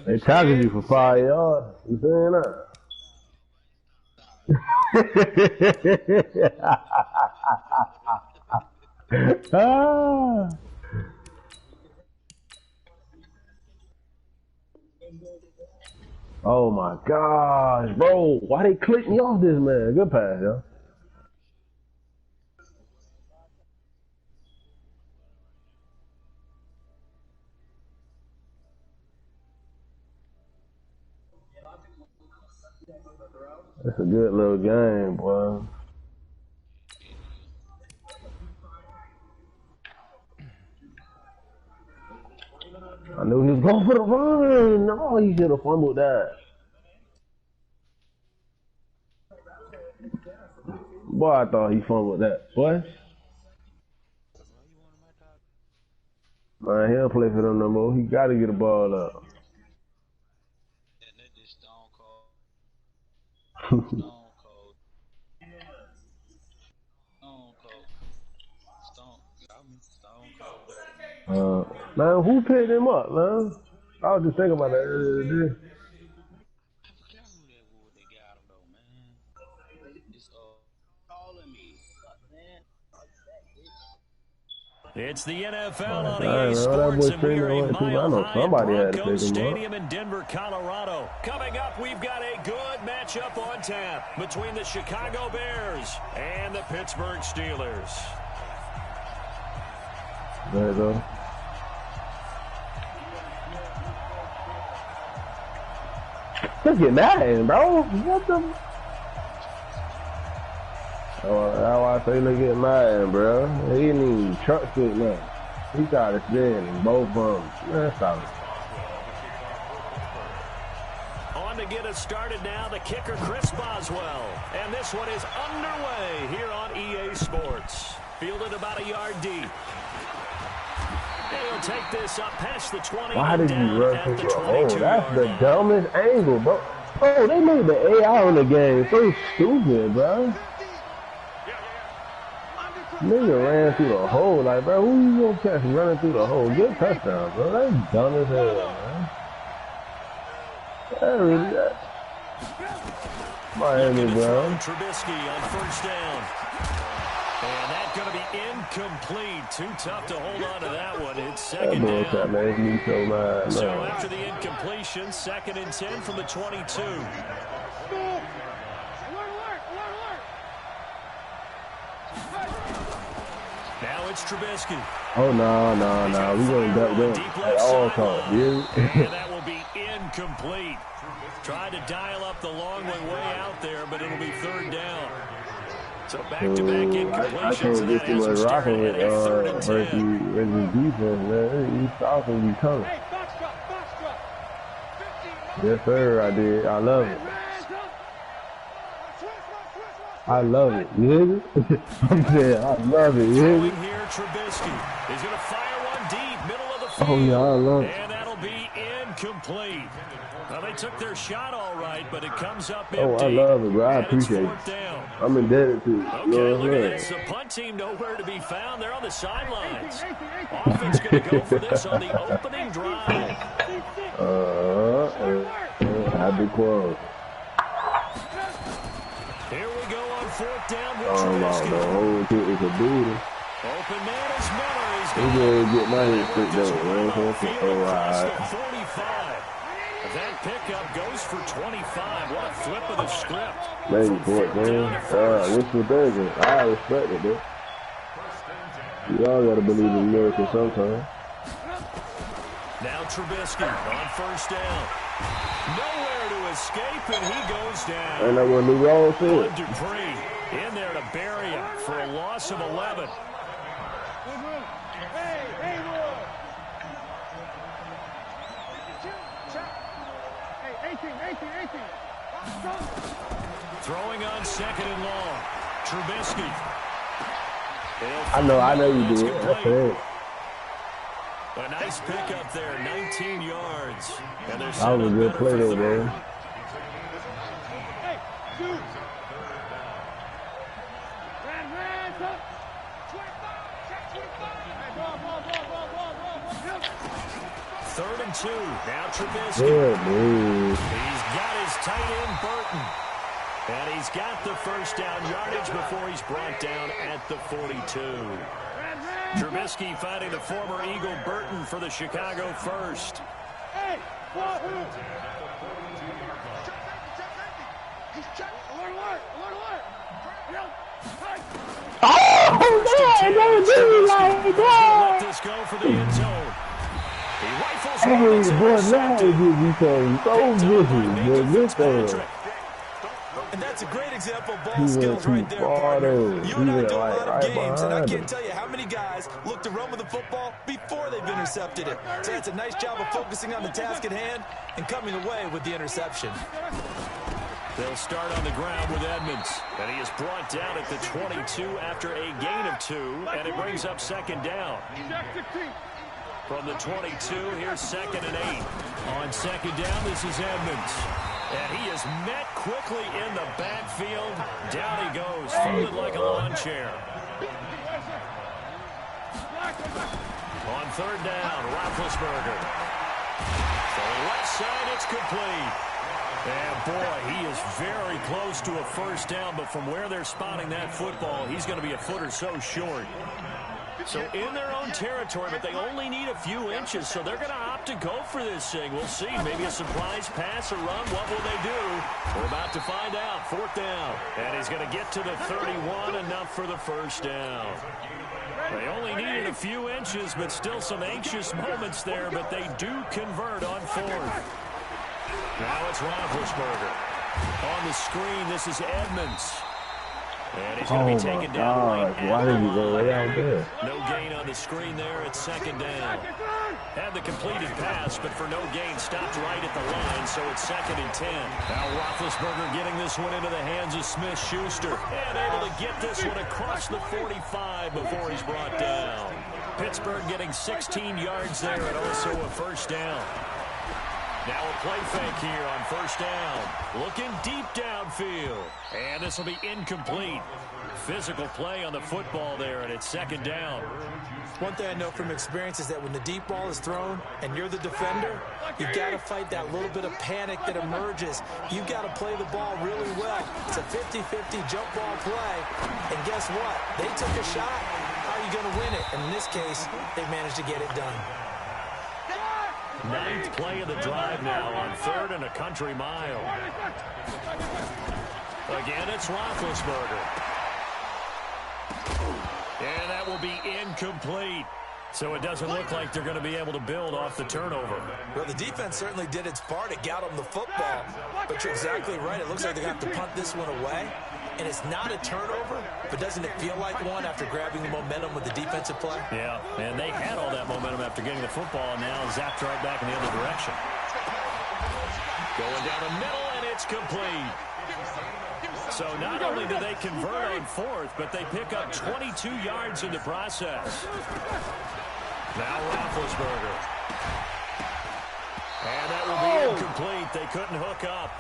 They tackled you for 5 yards. You saying that? Ah. Oh my gosh, bro. Why they click me off this man? Good pass, yo. That's a good little game, boy. I knew he was going for the run. No, he should have fumbled that. Boy, I thought he fumbled that. Boy. Man, he don't play for them no more. He got to get the ball up. Man, who picked him up, man? I was just thinking about that earlier today. It's the NFL on EA Sports, and we are a mile high at Bronco Stadium in Denver, Colorado. Coming up, we've got a good matchup on tap between the Chicago Bears and the Pittsburgh Steelers. There you go. Just get mad, bro. What the? Oh, that's why I say look at mad, bro. He didn't even trust it now. He started spinning both of them. Man, stop it. On to get us started now, the kicker Chris Boswell. And this one is underway here on EA Sports. Fielded about a yard deep. He'll take this up past the 20. Why did you rush into a hole? That's the dumbest angle, bro. Oh, they made the AI on the game so stupid, bro. Nigga ran through the hole. Like, bro, who you gonna catch running through the hole? Get a touchdown, bro. That's dumb as hell, man. That really, Miami, bro. Trubisky on first down. And that's going to be incomplete. Too tough to hold on to that one. It's second down. So after the incompletion, 2nd and 10 from the 22. Now it's Trubisky. Oh, no. We going to duck them at all costs, dude. And that will be incomplete. Tried to dial up the long way out there, but it'll be 3rd down. So back-to-back incompletions, and that has him staring at a 3rd and 10. Versus defense, man. These Falcons be coming. Yes, sir, I did. I love it. I love it. You hear me? I'm saying, I love it. You hear me? Here, Trubisky is going to fire one deep, middle of the field. Oh, yeah, I love it. And that'll be incomplete. Well, they took their shot all right, but it comes up empty. Oh, I love it, bro. I appreciate it. I'm indebted to it. Okay, look at this. The punt team nowhere to be found. They're on the sidelines. Offense going to go for this on the opening drive. Happy close. Here we go on 4th down with Trubisky. Trubisky. The whole thing is a booty. Open man is Miller. He's going to get my head straight down. That pickup goes for 25. What a flip of the script. Maybe 14. What's the Thursday? I respect it, dude. Y'all gotta believe in miracles sometimes. Now Trubisky on first down. Nowhere to escape, and he goes down. And that one new roll too. Dupree in there to bury him for a loss of 11. Throwing on second and long. Trubisky. I know you do it. That's it. A nice pickup there, 19 yards. And that was a good play though, man. Third and 2. Now Trubisky. Good move. He's got his tight end, Burton. And he's got the first down yardage before he's brought down at the 42. Trubisky finding the former Eagle Burton for the Chicago first. Oh, no, don't do me like that. Let this go for the end zone. He rifles Hey, boy, now it gives me something so good. And that's a great example of ball skills right there, partner. You and I do a lot of games, and I can't tell you how many guys look to run with the football before they've intercepted it. So that's a nice job of focusing on the task at hand and coming away with the interception. They'll start on the ground with Edmonds, and he is brought down at the 22 after a gain of 2, and it brings up second down. From the 22, here's second and 8. On second down, this is Edmonds. And he is met quickly in the backfield. Down he goes, folded like a lawn chair. On third down, Roethlisberger. For the left side, it's complete. And boy, he is very close to a first down, but from where they're spotting that football, he's going to be a foot or so short. So in their own territory, but they only need a few inches, so they're going to opt to go for this thing. We'll see. Maybe a surprise pass or run. What will they do? We're about to find out. Fourth down. And he's going to get to the 31, enough for the first down. They only needed a few inches, but still some anxious moments there, but they do convert on fourth. Now it's Roethlisberger. On the screen, this is Edmonds. And he's going to be taken down. Why did he go way out there? No gain on the screen there at second down. Had the completed pass, but for no gain, stopped right at the line, so it's second and 10. Now Roethlisberger getting this one into the hands of Smith-Schuster. And able to get this one across the 45 before he's brought down. Pittsburgh getting 16 yards there and also a first down. Now a play fake here on first down. Looking deep downfield. And this will be incomplete. Physical play on the football there, and it's second down. One thing I know from experience is that when the deep ball is thrown and you're the defender, you've got to fight that little bit of panic that emerges. You've got to play the ball really well. It's a 50-50 jump ball play. And guess what? They took a shot. How are you going to win it? And in this case, they managed to get it done. Ninth play of the drive now on third and a country mile. Again, it's Roethlisberger. And that will be incomplete. So it doesn't look like they're going to be able to build off the turnover. Well, the defense certainly did its part. It got them the football. But you're exactly right. It looks like they're going to have to punt this one away. And it's not a turnover, but doesn't it feel like one after grabbing the momentum with the defensive play? Yeah, and they had all that momentum after getting the football, and now zapped right back in the other direction. Going down the middle, and it's complete. So not only do they convert on fourth, but they pick up 22 yards in the process. Now Roethlisberger. And that will be incomplete. They couldn't hook up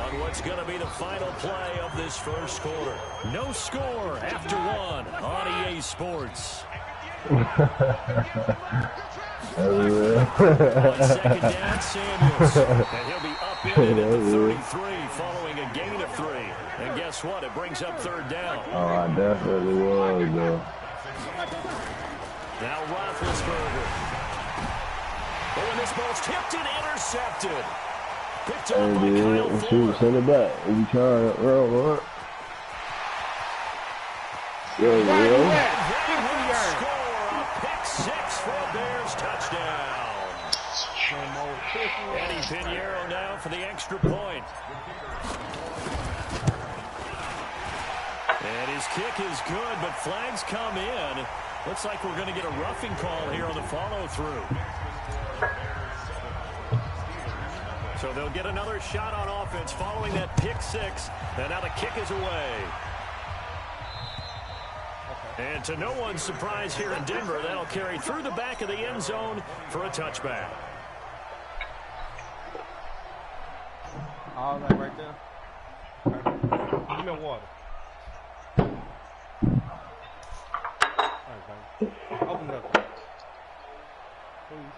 on what's going to be the final play of this first quarter. No score after one on EA Sports. On second down, Samuels. And he'll be up in it at the 33 following a gain of 3. And guess what? It brings up third down. Oh, I definitely was, though. Now Roethlisberger. Oh, and this ball's tipped and intercepted. Picked up by Kyle Fuller. Send it back. If you trying to run. There you go. Score a pick 6 for a Bears touchdown. Eddie Pinheiro now for the extra point. And his kick is good, but flags come in. Looks like we're going to get a roughing call here on the follow-through. So they'll get another shot on offense following that pick six. And now the kick is away. And to no one's surprise here in Denver, that'll carry through the back of the end zone for a touchback. All that right there. Give me water. Open it up. Please.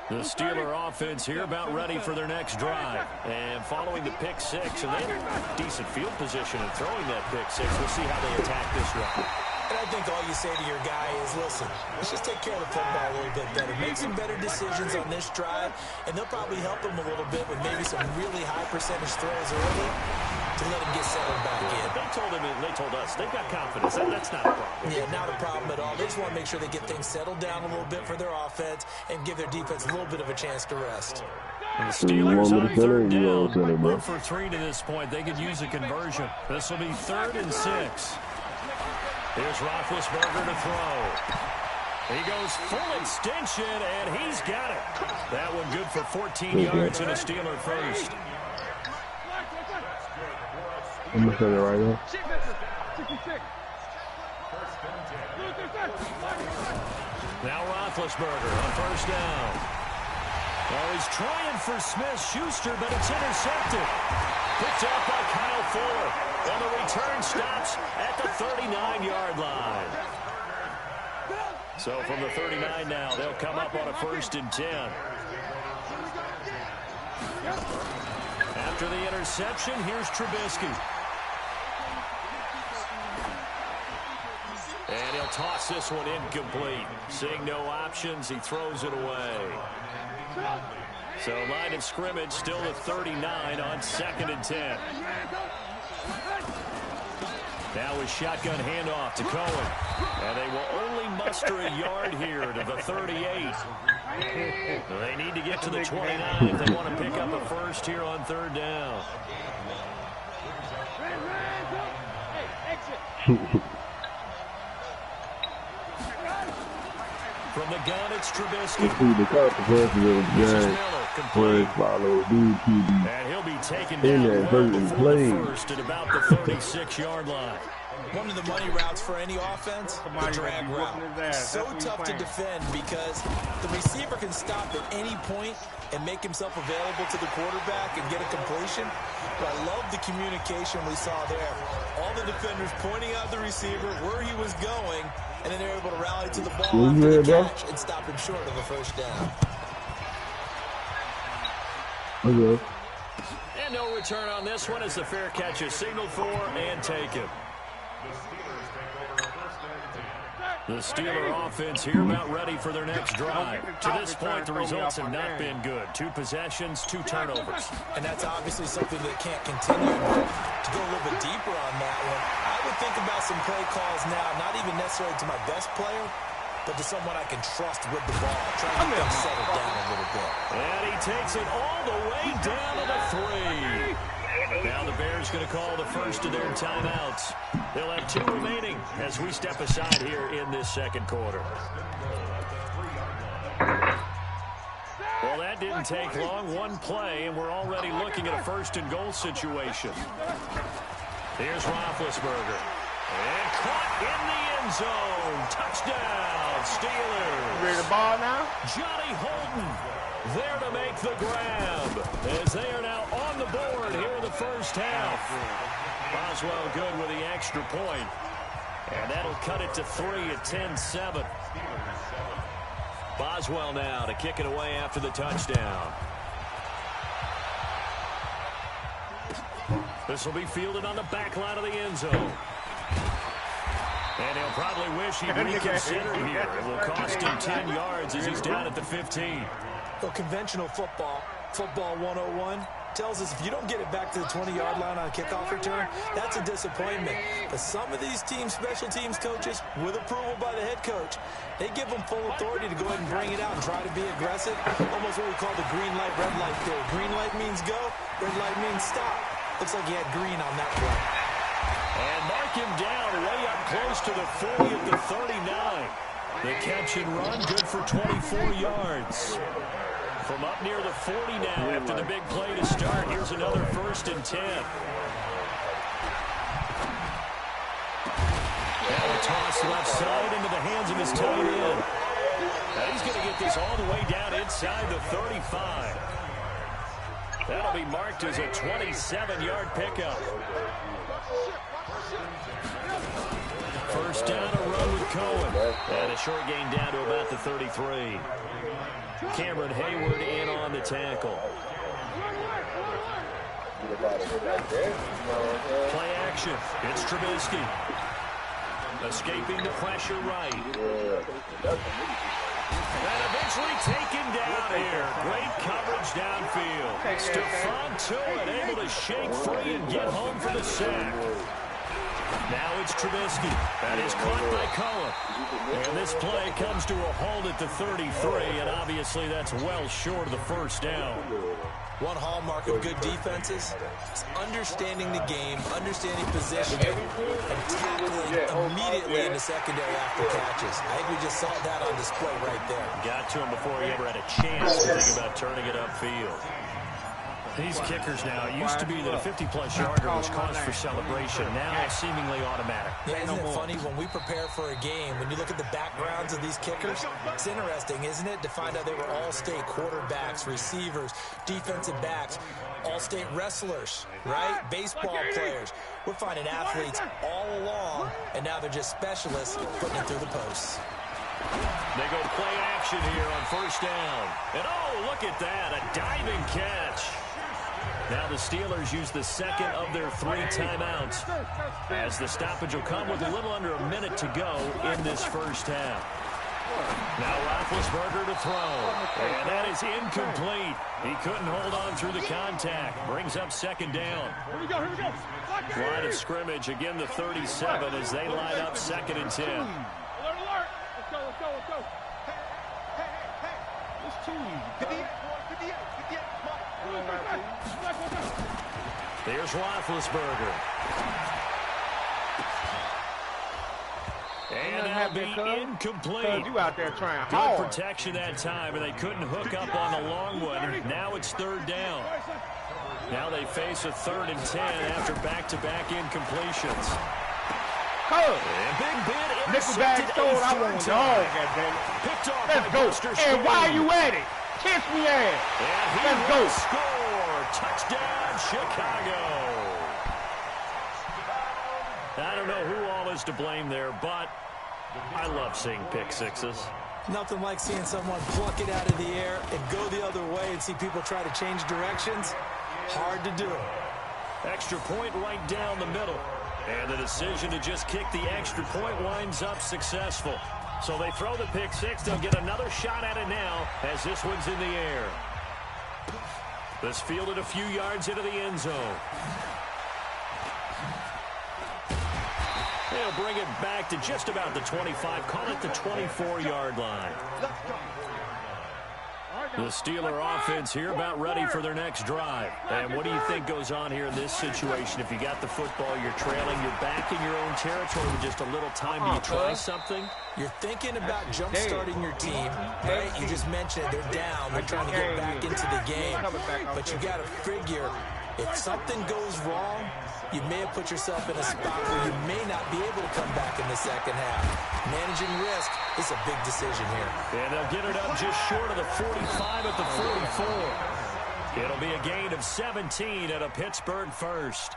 The Steeler offense here about ready for their next drive. And following the pick six, and they have decent field position in throwing that pick six. We'll see how they attack this one. And I think all you say to your guy is, listen, let's just take care of the football a little bit better. Make some better decisions on this drive, and they'll probably help him a little bit with maybe some really high percentage throws early to let him get settled back in. They told us they've got confidence. That's not a problem. Yeah, not a problem at all. They just want to make sure they get things settled down a little bit for their offense and give their defense a little bit of a chance to rest. And the Steelers on third down. 1 for 3 to this point. They could use a conversion. This will be 3rd and 6. Here's Roethlisberger to throw. He goes full extension, and he's got it. That one good for 14 yards and a Steeler first. I'm going to send it right now. Now Roethlisberger on first down. Well, he's trying for Smith-Schuster, but it's intercepted. Picked up by Kyle Fuller. And the return stops at the 39-yard line. So from the 39 now, they'll come up on a 1st and 10. After the interception, here's Trubisky. And he'll toss this one incomplete. Seeing no options, he throws it away. So line of scrimmage still at 39 on 2nd and 10. Now a shotgun handoff to Cohen. And they will only muster a yard here to the 38. They need to get to the 29 if they want to pick up a first here on 3rd down. From the gun, it's Trubisky. The consequences of the game. And he'll be taken down well before the first at about the 36-yard line. One of the money routes for any offense, the drag route. So tough to defend because the receiver can stop at any point and make himself available to the quarterback and get a completion. But I love the communication we saw there. All the defenders pointing out the receiver where he was going, and then they're able to rally to the ball after the catch and stop him short of a first down. Okay. And no return on this one as the fair catch is signaled for and taken. The Steeler offense here about ready for their next drive. To this point, the results have not been good. 2 possessions, 2 turnovers. And that's obviously something that can't continue. But to go a little bit deeper on that one, I would think about some play calls now, not even necessarily to my best player, but to someone I can trust with the ball. Trying to get them settled down a little bit. And he takes it all the way down to the 3. Now the Bears going to call the first of their timeouts. They'll have 2 remaining as we step aside here in this 2nd quarter. Well, that didn't take long. 1 play, and we're already looking at a 1st and goal situation. Here's Roethlisberger. And caught in the end zone. Touchdown, Steelers. Ready to ball now? Johnny Holden there to make the grab as they are now on the board here in the first half. Boswell good with the extra point. And that'll cut it to 3 at 10-7. Boswell now to kick it away after the touchdown. This will be fielded on the back line of the end zone. And he'll probably wish he'd reconsidered here. It will cost him 10 yards as he's down at the 15. So conventional football 101, tells us if you don't get it back to the 20-yard line on a kickoff return, that's a disappointment. But some of these special teams coaches, with approval by the head coach, they give them full authority to go ahead and bring it out and try to be aggressive. Almost what we call the green light, red light theory. Green light means go, red light means stop. Looks like he had green on that play. And mark him down way up close to the 40 at the 39. The catch and run, good for 24 yards. From up near the 40 now after the big play to start. Here's another 1st and 10. Now a toss left side into the hands of his tight end. Now he's going to get this all the way down inside the 35. That'll be marked as a 27-yard pickup. First down, a run with Cohen. And a short gain down to about the 33. Cameron Hayward in on the tackle. Play action. It's Trubisky. Escaping the pressure right. And eventually taken down here. Great coverage downfield. Stephon Tuitt able to shake free and get home for the sack. Now it's Trubisky. That is caught by Cohen. And this play comes to a halt at the 33, and obviously that's well short of the first down. One hallmark of good defenses is understanding the game, understanding positioning, and tackling immediately in the secondary after catches. I think we just saw that on display right there. Got to him before he ever had a chance to think about turning it upfield. These kickers now, it used to be that a 50-plus yarder was cause for celebration. Now seemingly automatic. Yeah, isn't it funny when we prepare for a game, when you look at the backgrounds of these kickers, it's interesting, isn't it, to find out they were all-state quarterbacks, receivers, defensive backs, all-state wrestlers, right? Baseball players. We're finding athletes all along, and now they're just specialists putting it through the posts. They go play action here on first down. And oh, look at that, a diving catch. Now the Steelers use the second of their 3 timeouts, as the stoppage will come with a little under a minute to go in this first half. Now Roethlisberger to throw, and that is incomplete. He couldn't hold on through the contact. Brings up second down. Here we go. Line of scrimmage, again the 37 as they line up 2nd and 10. Alert, alert. Let's go. Hey. It's too easy. 58. There's Roethlisberger. And that'll be incomplete. You out there trying Good hard. protection that time, and they couldn't hook up on the long one. Now it's 3rd down. Now they face a 3rd and 10 after back-to-back incompletions. And Big Ben intercepted Nickelback throw, I want dog, goddammit. Picked off Let's by go. Buster And Skriniar. why you at it? Kiss me ass. And he Let's will go. score. Touchdown, Chicago. I don't know who all is to blame there, but I love seeing pick sixes. Nothing like seeing someone pluck it out of the air and go the other way and see people try to change directions. Hard to do. Extra point right down the middle. And the decision to just kick the extra point winds up successful. So they throw the pick six. They'll get another shot at it now as this one's in the air. This fielded a few yards into the end zone. They'll bring it back to just about the 25. Call it the 24-yard line. The Steeler offense here about ready for their next drive. And what do you think goes on here in this situation? If you got the football, you're trailing, you're back in your own territory with just a little time. Do you try something? You're thinking about jump-starting your team, right? You just mentioned they're down. They're trying to get back into the game. But you got to figure, if something goes wrong, you may have put yourself in a spot where you may not be able to come back in the second half. Managing risk is a big decision here. And they'll get it up just short of the 45 at the 44. It'll be a gain of 17 at a Pittsburgh first.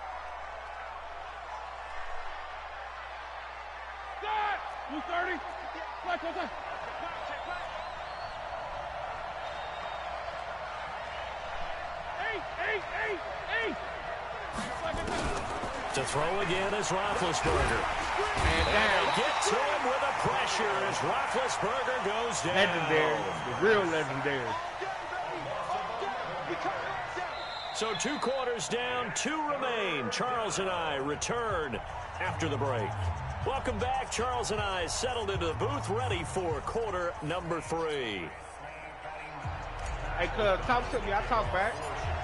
You 30. Eight. To throw again is Roethlisberger. And they get to him with the pressure as Roethlisberger goes down. Legendary. The real legendary. So 2 quarters down, 2 remain. Charles and I return after the break. Welcome back. Charles and I settled into the booth, ready for quarter number 3. Hey, cuz, talk to me. I'll talk back.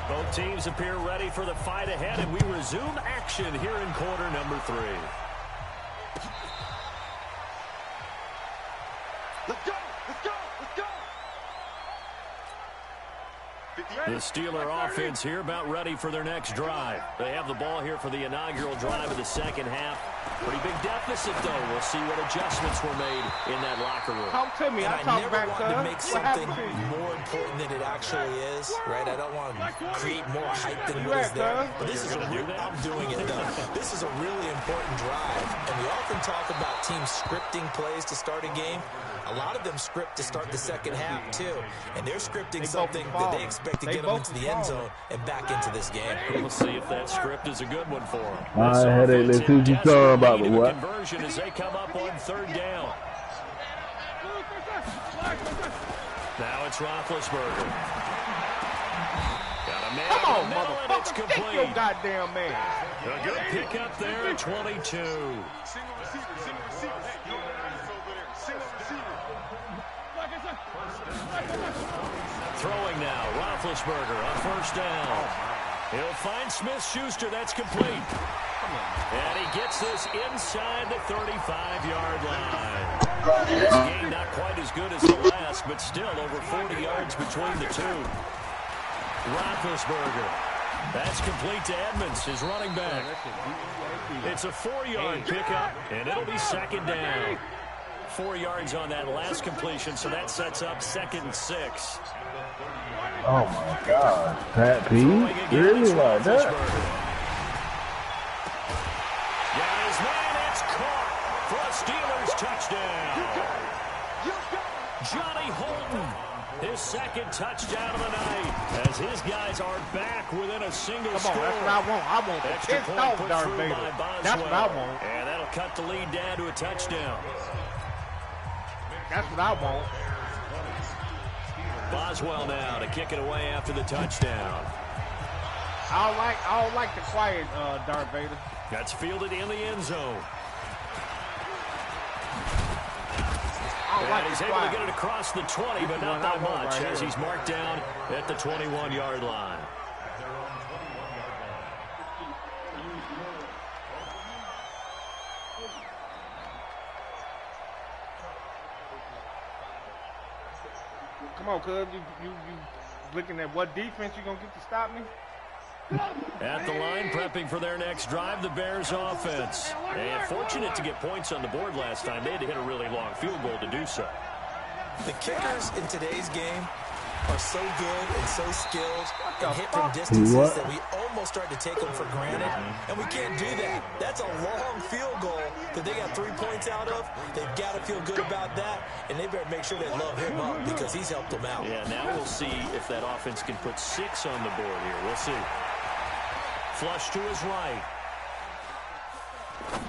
Both teams appear ready for the fight ahead, and we resume action here in quarter number 3. Let's go! Let's go! Let's go! The Steeler offense here about ready for their next drive. They have the ball here for the inaugural drive of the second half. Pretty big deficit, though. We'll see what adjustments were made in that locker room. Talk to me. And I'll I talk never back, want to cuz. make something more important than it actually is, right? I don't want to create more hype than what is there. But this is I'm doing it, though. This is a really important drive. And we often talk about teams scripting plays to start a game. A lot of them script to start the second half, too. And they're scripting something that they expect to get them into the end zone and back into this game. We'll see if that script is a good one for them. I had it. Let's see what you talking about, but what? Conversion as they come up on 3rd down. Now it's Roethlisberger. Got a man Come on, in the middle, and it's motherfucker. Take complete. your goddamn man. A good pick up there at 22. Single receiver, single receiver. Hey, you don't have this over there. Single receiver. Throwing now, Roethlisberger on 1st down. He'll find Smith-Schuster. That's complete. And he gets this inside the 35-yard line. This game not quite as good as the last, but still over 40 yards between the two. Roethlisberger. That's complete to Edmonds, his running back. It's a 4-yard pickup, and it'll be 2nd down. 4 yards on that last completion, so that sets up 2nd and 6. Oh my God, Pat P, really like that? Got his man, it's caught for a Steelers touchdown. Johnny Holton, his 2nd touchdown of the night, as his guys are back within a single Come on, score. that's what I want. I want the Extra pissed point off put Darth through Vader. by Boswell. That's what I want. And that'll cut the lead down to a touchdown. That's what I want. Boswell now to kick it away after the touchdown. I don't like the quiet Darth Vader. That's fielded in the end zone. And he's able to get it across the 20, but not by much, as he's marked down at the 21-yard line. Come on, cuz. You looking at what defense you gonna get to stop me? At the line, prepping for their next drive, the Bears offense. And fortunate to get points on the board last time. They had to hit a really long field goal to do so. The kickers in today's game are so good and so skilled and hit from distances that we almost start to take them for granted, and we can't do that. That's a long field goal that they got 3 points out of. They've got to feel good about that, and they better make sure they love him up because he's helped them out. Yeah, now we'll see if that offense can put 6 on the board here. We'll see. Flush to his right.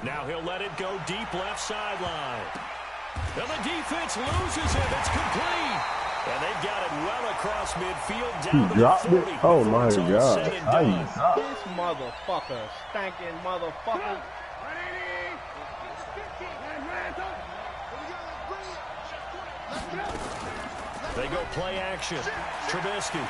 Now he'll let it go deep left sideline. And the defense loses it. It's complete. And they've got it well across midfield down to the 40. Oh my God. This motherfucker, stinking motherfucker. They go play action. Trubisky.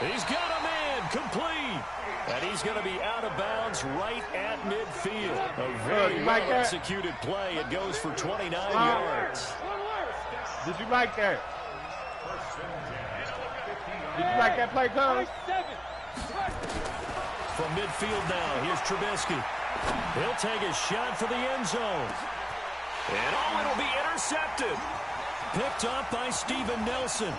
He's got a man complete. And he's going to be out of bounds right at midfield. A very well-executed play. It goes for 29 yards. Did you like that? Did you like that play, cuz? From midfield now, here's Trubisky. He'll take a shot for the end zone. And it'll be intercepted. Picked up by Steven Nelson.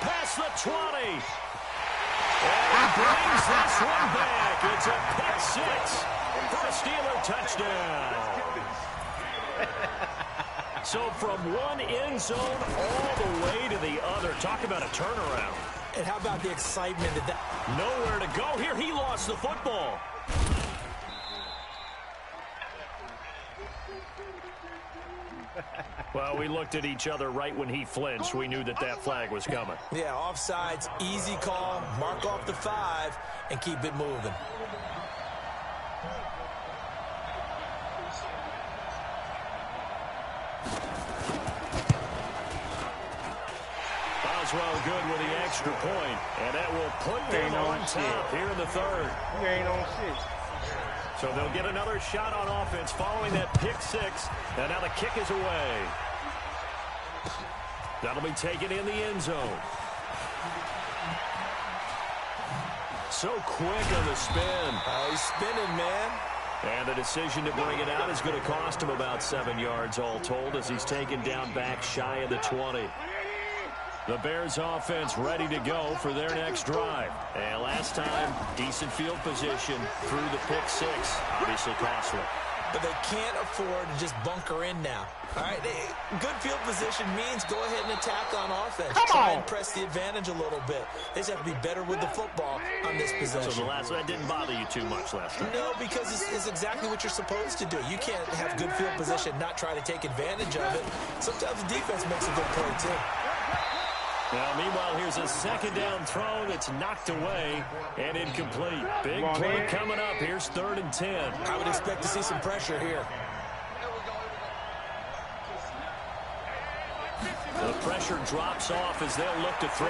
Past the 20. And he brings this one back. It's a pick 6 for a Steeler touchdown. So from one end zone all the way to the other. Talk about a turnaround. And how about the excitement of that? Nowhere to go here. He lost the football. Well, we looked at each other right when he flinched. We knew that that flag was coming. Yeah, offsides, easy call, mark off the 5, and keep it moving. Boswell good with the extra point, and that will put them on top here in the third. You ain't on shit. So they'll get another shot on offense following that pick 6, and now the kick is away. That'll be taken in the end zone. So quick on the spin. He's spinning, man. And the decision to bring it out is going to cost him about 7 yards all told as he's taken down back shy of the 20. The Bears offense ready to go for their next drive. And last time, decent field position through the pick 6. Obviously costly. But they can't afford to just bunker in now. All right, good field position means go ahead and attack on offense. Try and press the advantage a little bit. They just have to be better with the football on this possession. So that didn't bother you too much last time? No, because it's exactly what you're supposed to do. You can't have good field position, not try to take advantage of it. Sometimes the defense makes a good play, too. Now, meanwhile, here's a second down throw that's knocked away and incomplete. Big play coming up. Here's 3rd and 10. I would expect to see some pressure here. The pressure drops off as they'll look to throw.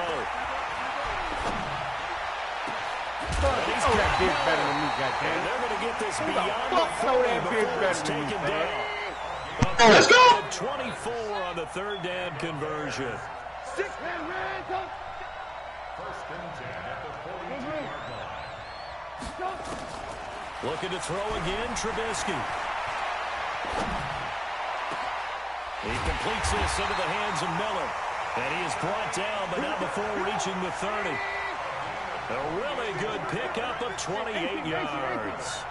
That bitch better than me, goddamn. And they're going to get this beyond the 40 before it's taken down. Let's go! 24 on the 3rd down conversion. Looking to throw again, Trubisky. He completes this into the hands of Miller. And he is brought down, but not before reaching the 30. A really good pickup of 28 yards.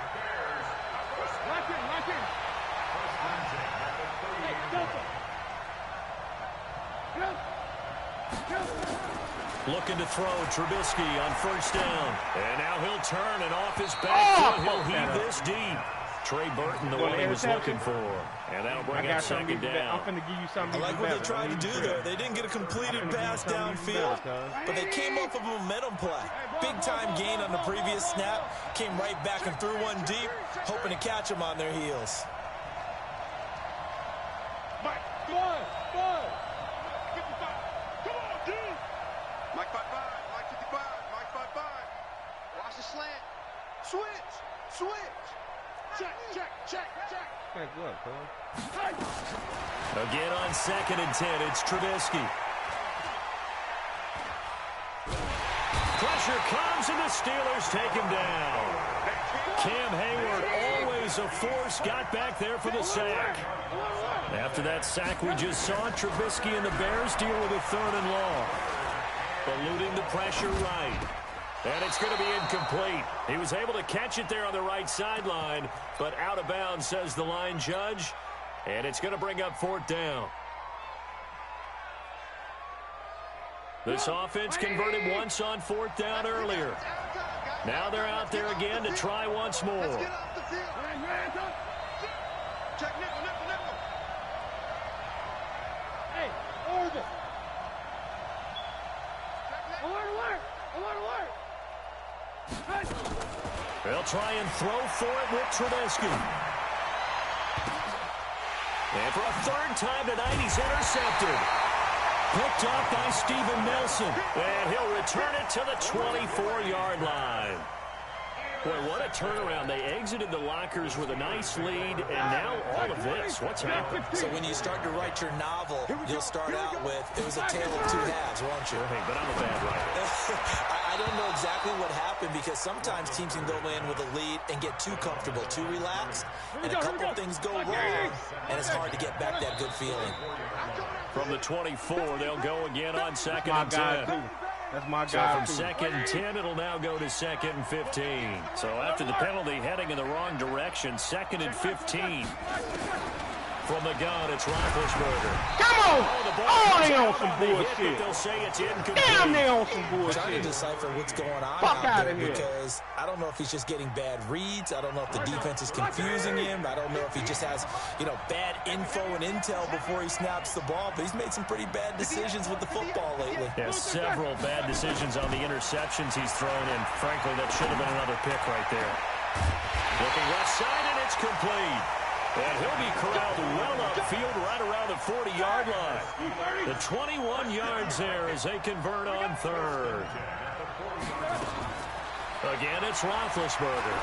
Looking to throw, Trubisky on 1st down. And now he'll turn and off his back foot. He'll heave this deep. Trey Burton, the one he was looking for. And that'll bring up 2nd down. I'm going to give you something. I like what they tried to do there. They didn't get a completed pass downfield, but they came off of a momentum play. Big-time gain on the previous snap. Came right back and threw one deep, hoping to catch them on their heels. Mike, come on, 55. Come on, dude. Mike 55, Mike 55, Mike 55. Watch the slant. Switch. Check. Good luck, Again on 2nd and 10, it's Trubisky. Pressure comes and the Steelers take him down. Cam Hayward, always a force, got back there for the sack. After that sack we just saw, Trubisky and the Bears deal with a 3rd and long. Eluding the pressure right. And it's going to be incomplete. He was able to catch it there on the right sideline, but out of bounds, says the line judge. And it's going to bring up 4th down. This offense converted once on 4th down earlier. Now they're out there again to try once more. Hey, Oregon. Alert. They'll try and throw for it with Trubisky. And for a 3rd time tonight, he's intercepted. Picked up by Steven Nelson. And he'll return it to the 24-yard line. Boy, what a turnaround. They exited the lockers with a nice lead, and now all of this. What's happened? So when you start to write your novel, you'll start out with, it was a tale of 2 halves, won't you? Hey, but I'm a bad writer. I don't know exactly what happened because sometimes teams can go in with a lead and get too comfortable, too relaxed, and a couple things go wrong, and it's hard to get back that good feeling. From the 24, they'll go again on 2nd and 10. That's my So guy. from 2nd and 10, it'll now go to 2nd and 15. So after the penalty heading in the wrong direction, 2nd and 15. From the gun, it's Roethlisberger. Come on! Oh, they on out some on the hit, bullshit. but they'll say it's incomplete. Damn, they on some Trying to bullshit. decipher what's going on Fuck out outta there here. because I don't know if he's just getting bad reads. I don't know if the defense is confusing him. I don't know if he just has, bad info and intel before he snaps the ball. But he's made some pretty bad decisions with the football lately. Yeah, several bad decisions on the interceptions he's thrown, and frankly, that should have been another pick right there. Looking left side, and it's complete. And he'll be corralled well upfield right around the 40-yard line. The 21 yards there as they convert on third. Again, it's Roethlisberger.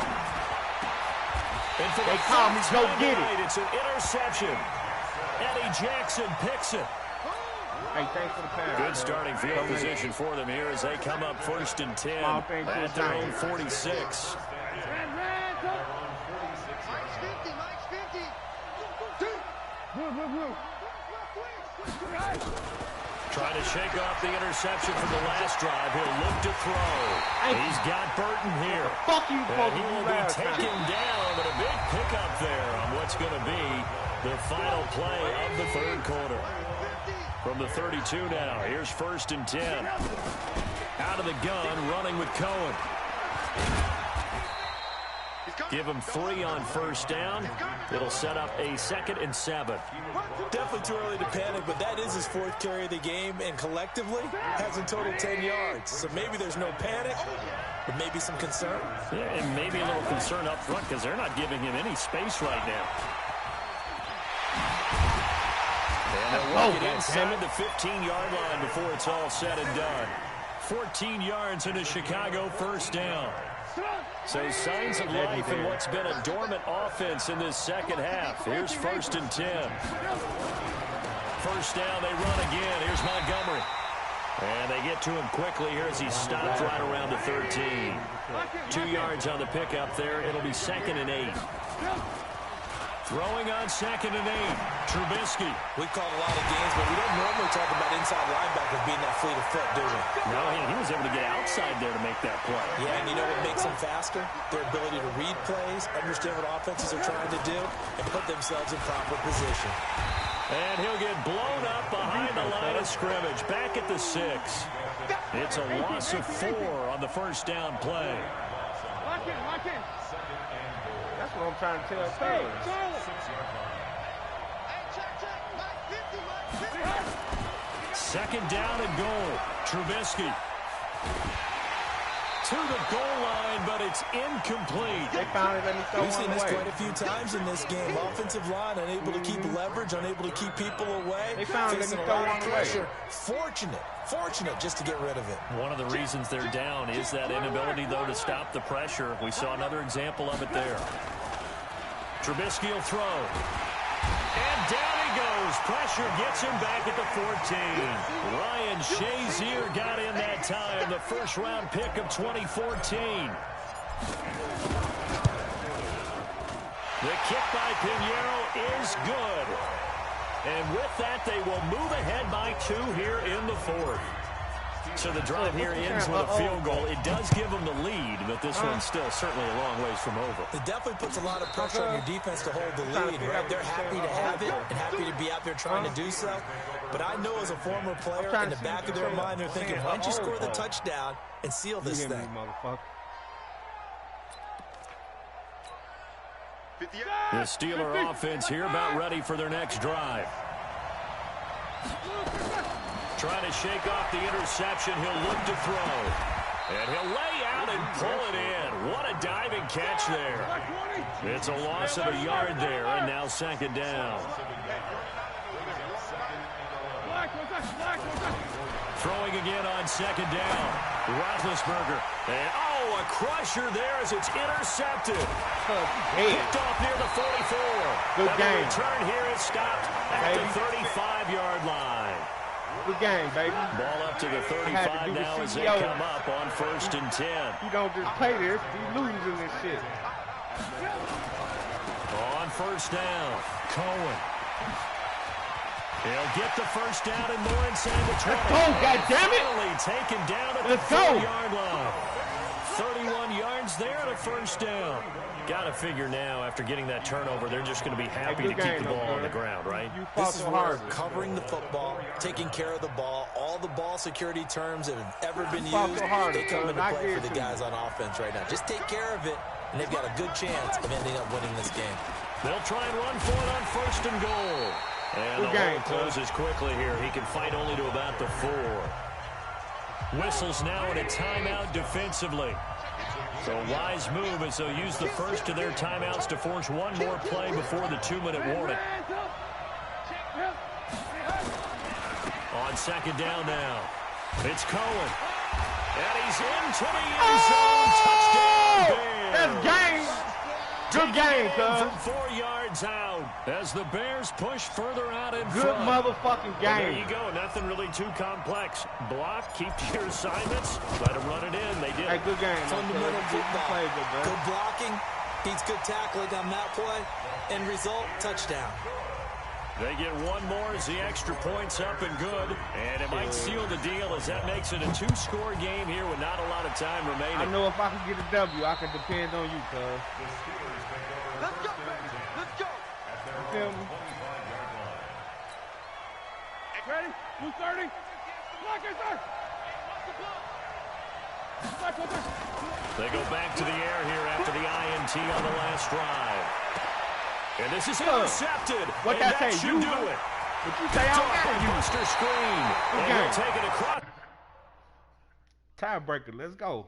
And for They call me, go get it. It's an interception. Eddie Jackson picks it. Hey, thanks for the pass. Good starting field position for them here as they come up 1st and 10 at their own 46. Trying to shake off the interception from the last drive. He'll look to throw. He's got Burton here. Fuck you, and he will be taken down, but a big pickup there on what's going to be the final play of the third quarter. From the 32 now, here's 1st and 10. Out of the gun, running with Cohen. Give him 3 on 1st down. It'll set up a 2nd and 7. Definitely too early to panic, but that is his 4th carry of the game, and collectively has in total 10 yards. So maybe there's no panic, but maybe some concern. Yeah, and maybe a little concern up front because they're not giving him any space right now. And they'll work it inside the 15-yard line before it's all said and done. 14 yards into Chicago, 1st down. So signs of life in what's been a dormant offense in this second half. Here's 1st and 10. 1st down, they run again. Here's Montgomery. And they get to him quickly here as he stops right around the 13. 2 yards on the pickup there. It'll be 2nd and 8. Throwing on 2nd and 8. Trubisky. We called a lot of games, but we don't normally talk about inside linebackers being that fleet of foot, do we? No, he was able to get outside there to make that play. Yeah, and you know what makes them faster? Their ability to read plays, understand what offenses are trying to do, and put themselves in proper position. And he'll get blown up behind the line of scrimmage. Back at the 6. It's a loss of 4 on the 1st down play. Lock in. That's what I'm trying to tell you. Second down and goal. Trubisky to the goal line, but it's incomplete. They finally let me throw We've seen one this away. quite a few times in this game. Offensive line unable to keep leverage, unable to keep people away. They finally let me Facing a throw lot of one away. pressure. Fortunate just to get rid of it. One of the reasons they're down is that inability, though, to stop the pressure. We saw another example of it there. Trubisky will throw. And down he goes. Pressure gets him back at the 14. Ryan Shazier got in that time, the first-round pick of 2014. The kick by Pinheiro is good. And with that, they will move ahead by 2 here in the 4th. So the drive here ends with a field goal. It does give them the lead, but this one's still certainly a long ways from over. It definitely puts a lot of pressure on your defense to hold the lead, right? They're happy to have it and happy to be out there trying to do so. But I know as a former player, in the back of their mind, they're thinking, why don't you score the touchdown and seal this thing? The Steeler offense here about ready for their next drive. Trying to shake off the interception. He'll look to throw. And he'll lay out and pull it in. What a diving catch there. It's a loss of a yard there, and now 2nd down. Throwing again on 2nd down. Roethlisberger. And, a crusher there as it's intercepted. Picked off near the 44. Good game. The return here is stopped at the 35-yard line. Good game, baby. Ball up to the 35 now as they come up on 1st and 10. You don't just play this, you lose in this shit. On 1st down, Cohen. He'll get the 1st down and more inside the 20. Let's go, goddammit! Finally taken down at Let's the go. 4-yard line. 31 yards there and a first down. Got to figure now, after getting that turnover, they're just going to be happy to keep the ball on the ground, right? This is where covering the football, taking care of the ball, all the ball security terms that have ever been used, they come into play for the guys on offense right now. Just take care of it, and they've got a good chance of ending up winning this game. They'll try and run for it on 1st and goal. And the hold closes quickly here. He can fight only to about the 4. Whistles now in a timeout defensively. So a wise move as they'll use the first of their timeouts to force one more play before the 2-minute warning. On 2nd down now, it's Cohen. And he's into the end zone. Touchdown, Bears. That's game. Good game, cuz. From 4 yards out as the Bears push further out in Good front. motherfucking game. Well, there you go. Nothing really too complex. Block, keep to your assignments, let them run it in. They did. Hey, good game. Fundamental football. Play, good blocking, beats good tackling on that play. End result, touchdown. They get one more as the extra point's up and good. And it might seal the deal as that makes it a 2-score game here with not a lot of time remaining. I know if I can get a W, I can depend on you, cuz. Let's go, baby. Let's go. You feel me? Ready? 230. Lock it, sir. They go back to the air here after the INT on the last drive. And this is intercepted. What and that say? should You do it. What you say? I don't got you. Buster screen. And he'll take it across. Tiebreaker. Let's go.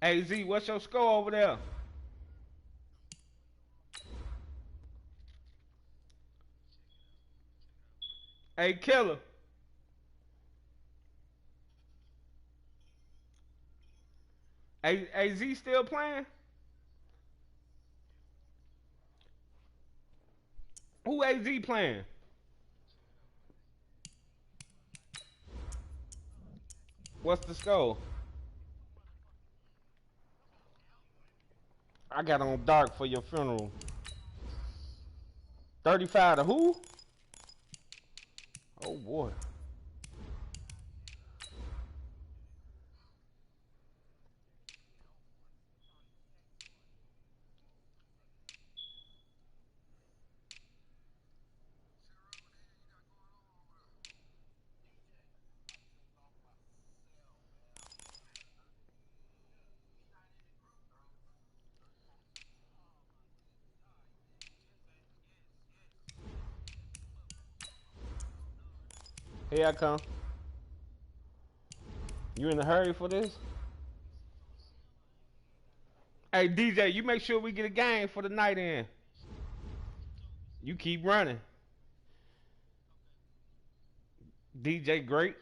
Hey, Z, what's your score over there? Hey, Killer. Hey, Z still playing? Who AZ playing? What's the score? I got on dark for your funeral. 35 to who? Oh boy. Here I come. You in a hurry for this? Hey, DJ, you make sure we get a game for the night in. You keep running. DJ Great.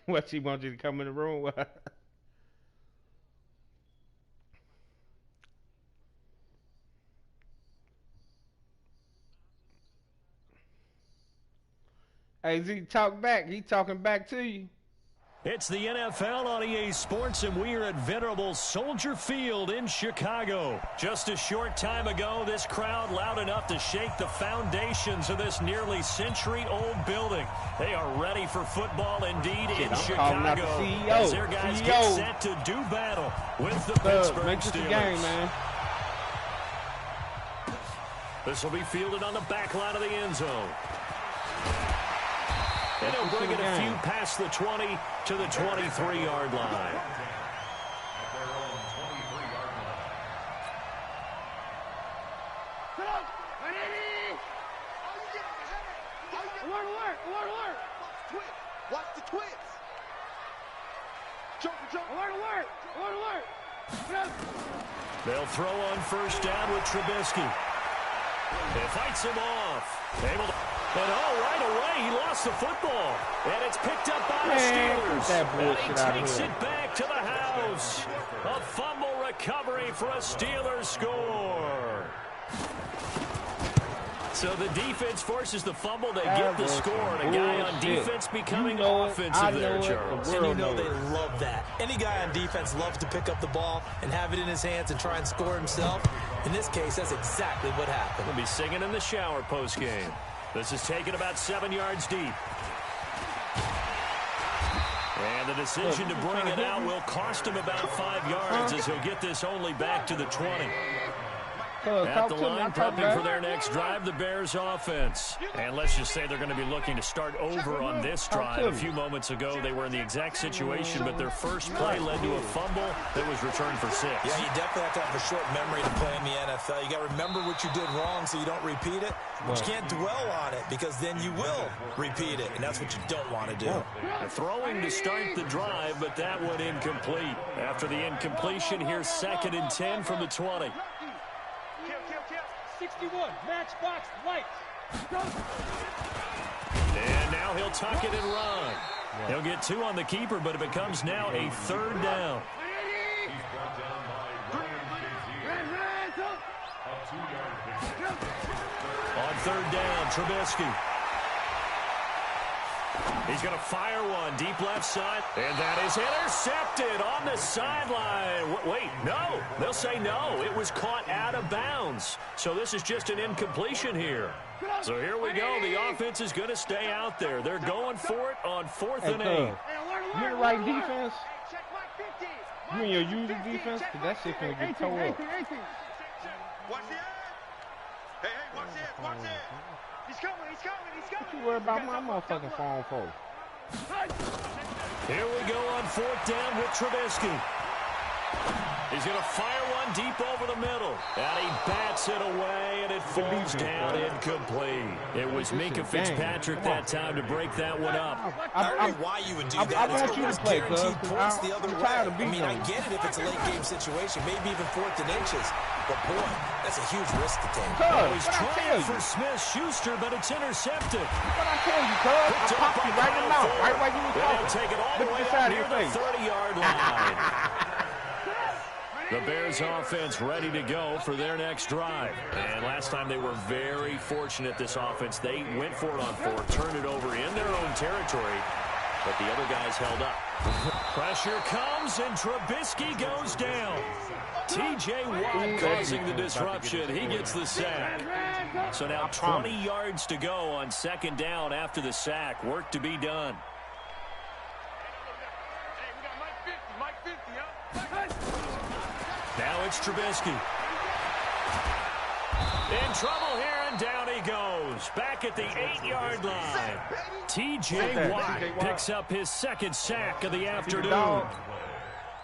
What, she wants you to come in the room? Hey, Z, talk back. He talking back to you. It's the NFL on EA Sports, and we are at venerable Soldier Field in Chicago. Just a short time ago, this crowd loud enough to shake the foundations of this nearly century-old building. They are ready for football indeed in Chicago. As their guys get set to do battle with the Pittsburgh Steelers. Game, man. This will be fielded on the back line of the end zone. And he'll bring it a few past the 20 to the 23-yard line. Alert! Watch the twins. Alert, alert! Alert, alert! They'll throw on first down with Trubisky. It fights him off. Able to, and right away, he lost the football. And it's picked up by the Steelers. And he takes it back to the house. A fumble recovery for a Steelers score. So the defense forces the fumble. They get the score. And a guy on defense becoming offensive there, Charles. And you know they love that. Any guy on defense loves to pick up the ball and have it in his hands and try and score himself. In this case, that's exactly what happened. We'll be singing in the shower post-game. This is taken about 7 yards deep. And the decision to bring it out will cost him about 5 yards as he'll get this only back to the 20. At the line, prepping for their next drive, the Bears offense. And let's just say they're going to be looking to start over on this drive. A few moments ago, they were in the exact situation, but their first play led to a fumble that was returned for 6. Yeah, you definitely have to have a short memory to play in the NFL. You got to remember what you did wrong so you don't repeat it. But you can't dwell on it because then you will repeat it, and that's what you don't want to do. Throwing to start the drive, but that one incomplete. After the incompletion, here's 2nd and 10 from the 20. 61, matchbox lights. And now he'll tuck it and run. He'll get 2 on the keeper, but it becomes now a 3rd down. On 3rd down, Trubisky. He's going to fire one deep left side, and that is intercepted on the sideline. Wait, no. They'll say no. It was caught out of bounds. So this is just an incompletion here. So here we go. The offense is going to stay out there. They're going for it on 4th and 8. You in the right defense? You in your usual defense? Because that shit finna get tore up. Watch the edge. Hey, watch the edge, watch the edge. He's coming, he's coming, he's coming. What you worry about my motherfucking phone for? Here we go on 4th down with Trubisky. He's going to fire one deep over the middle. And he bats it away, and it falls down incomplete. It was Minka Fitzpatrick that time to break that one up. I don't know why you would do that. I want you to play, guaranteed points the other way. I I get it if it's a late game situation, maybe even 4th and inches. But boy, that's a huge risk to take. He's trying for Smith-Schuster, but it's intercepted. What I tell you, cuz? I popped you right in the mouth, right while you was They'll talking. take it all the Look way at the out side of near your the face. 30-yard line. The Bears offense ready to go for their next drive. And last time they were very fortunate, this offense. They went for it on 4, turned it over in their own territory, but the other guys held up. Pressure comes, and Trubisky goes down. T.J. Watt causing the disruption. He gets the sack. So now 20 yards to go on 2nd down after the sack. Work to be done. Hey, we got Mike 50, huh? Now it's Trubisky. In trouble here, and down he goes. Back at the 8-yard line. T.J. Watt picks up his 2nd sack of the afternoon.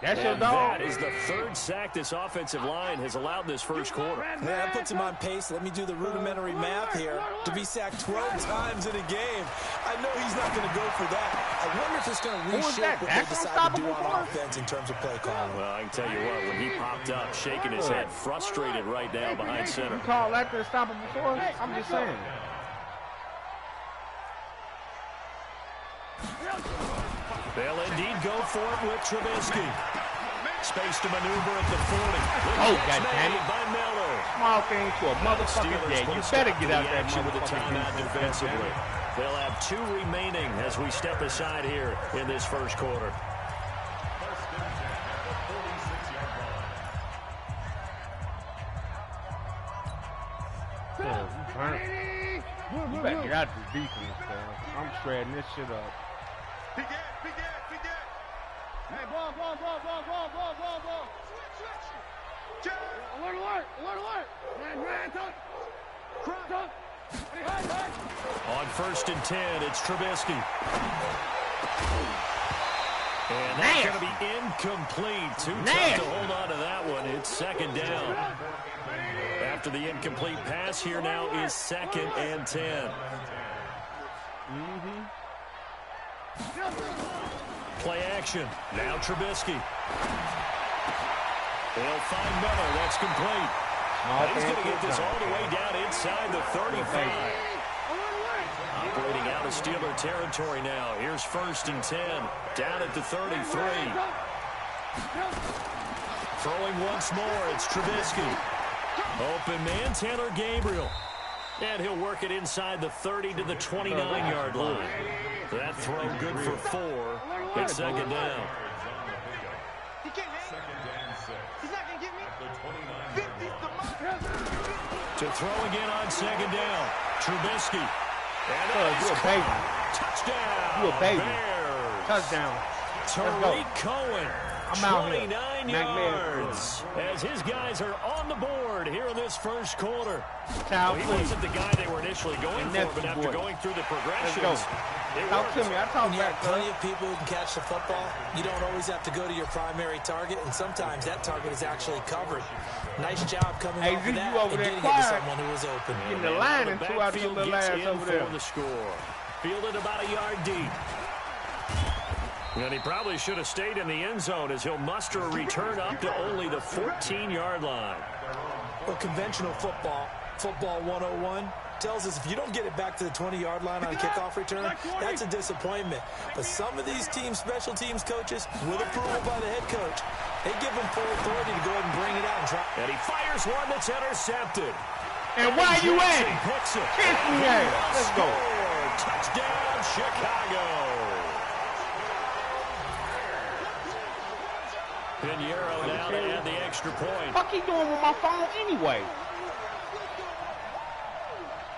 That's your And dog. that is the 3rd sack this offensive line has allowed this first quarter. Yeah, that puts him on pace. Let me do the rudimentary math here. To be sacked 12 times in a game, I know he's not going to go for that. I wonder if it's going to reshape what they decide to do on offense in terms of play calling. Well, I can tell you what, when he popped up, shaking his head, frustrated right now behind center. You call that to stop him before? I'm just saying. They'll indeed go for it with Trubisky. Space to maneuver at the 40. Oh, goddammit. By Miller. Small thing to a motherfucking game. You better get out that action with a motherfucking timeout defensively. They'll have 2 remaining as we step aside here in this first quarter. You better get out this defense, man. I'm shredding this shit up. He dead. Hey, ball. Alert. Man, tuck. On 1st and 10, it's Trubisky. And that's going to be incomplete. Too tough to hold on to that one. It's 2nd down. After the incomplete pass, here now is 2nd and 10. Play action. Now Trubisky. They'll find Miller. That's complete. He's going to get this all the way down inside the 35. Operating out of Steeler territory now. Here's 1st and 10. Down at the 33. Throwing once more. It's Trubisky. Open man, Taylor Gabriel. And he'll work it inside the 30 to the 29-yard line. That throw good for 4. It's 2nd down. He can't hang. He's not going to get me. 50's the mark. To throw again on 2nd down. Trubisky. And You a baby. touchdown. You a baby. Bears. Touchdown. Tariq Cohen. I'm out here. 29 yards. As his guys are on the board here in this first quarter. Well, he wasn't the guy they were initially going for, but after going through the progressions, it Talk worked. to me. I talk When you have back, plenty of people who can catch the football, you don't always have to go to your primary target, and sometimes that target is actually covered. Nice job coming Hey, off Z, of that you over and there getting it to quiet. someone who was open. Getting the line and two out of your Backfield little gets ass in over there. for the score. Fielded about a yard deep. And he probably should have stayed in the end zone as he'll muster a return up to only the 14-yard line. Well, conventional football 101, tells us if you don't get it back to the 20-yard line on a kickoff return, that's a disappointment. But some of these teams, special teams coaches, with approval by the head coach, they give them full authority to go ahead and bring it out and try. And he fires one that's intercepted. And why you Jackson at? picks it. Kiss me ass. Let's go. Touchdown, Chicago. Pinheiro now to add the extra point. Fuck he doing with my phone anyway?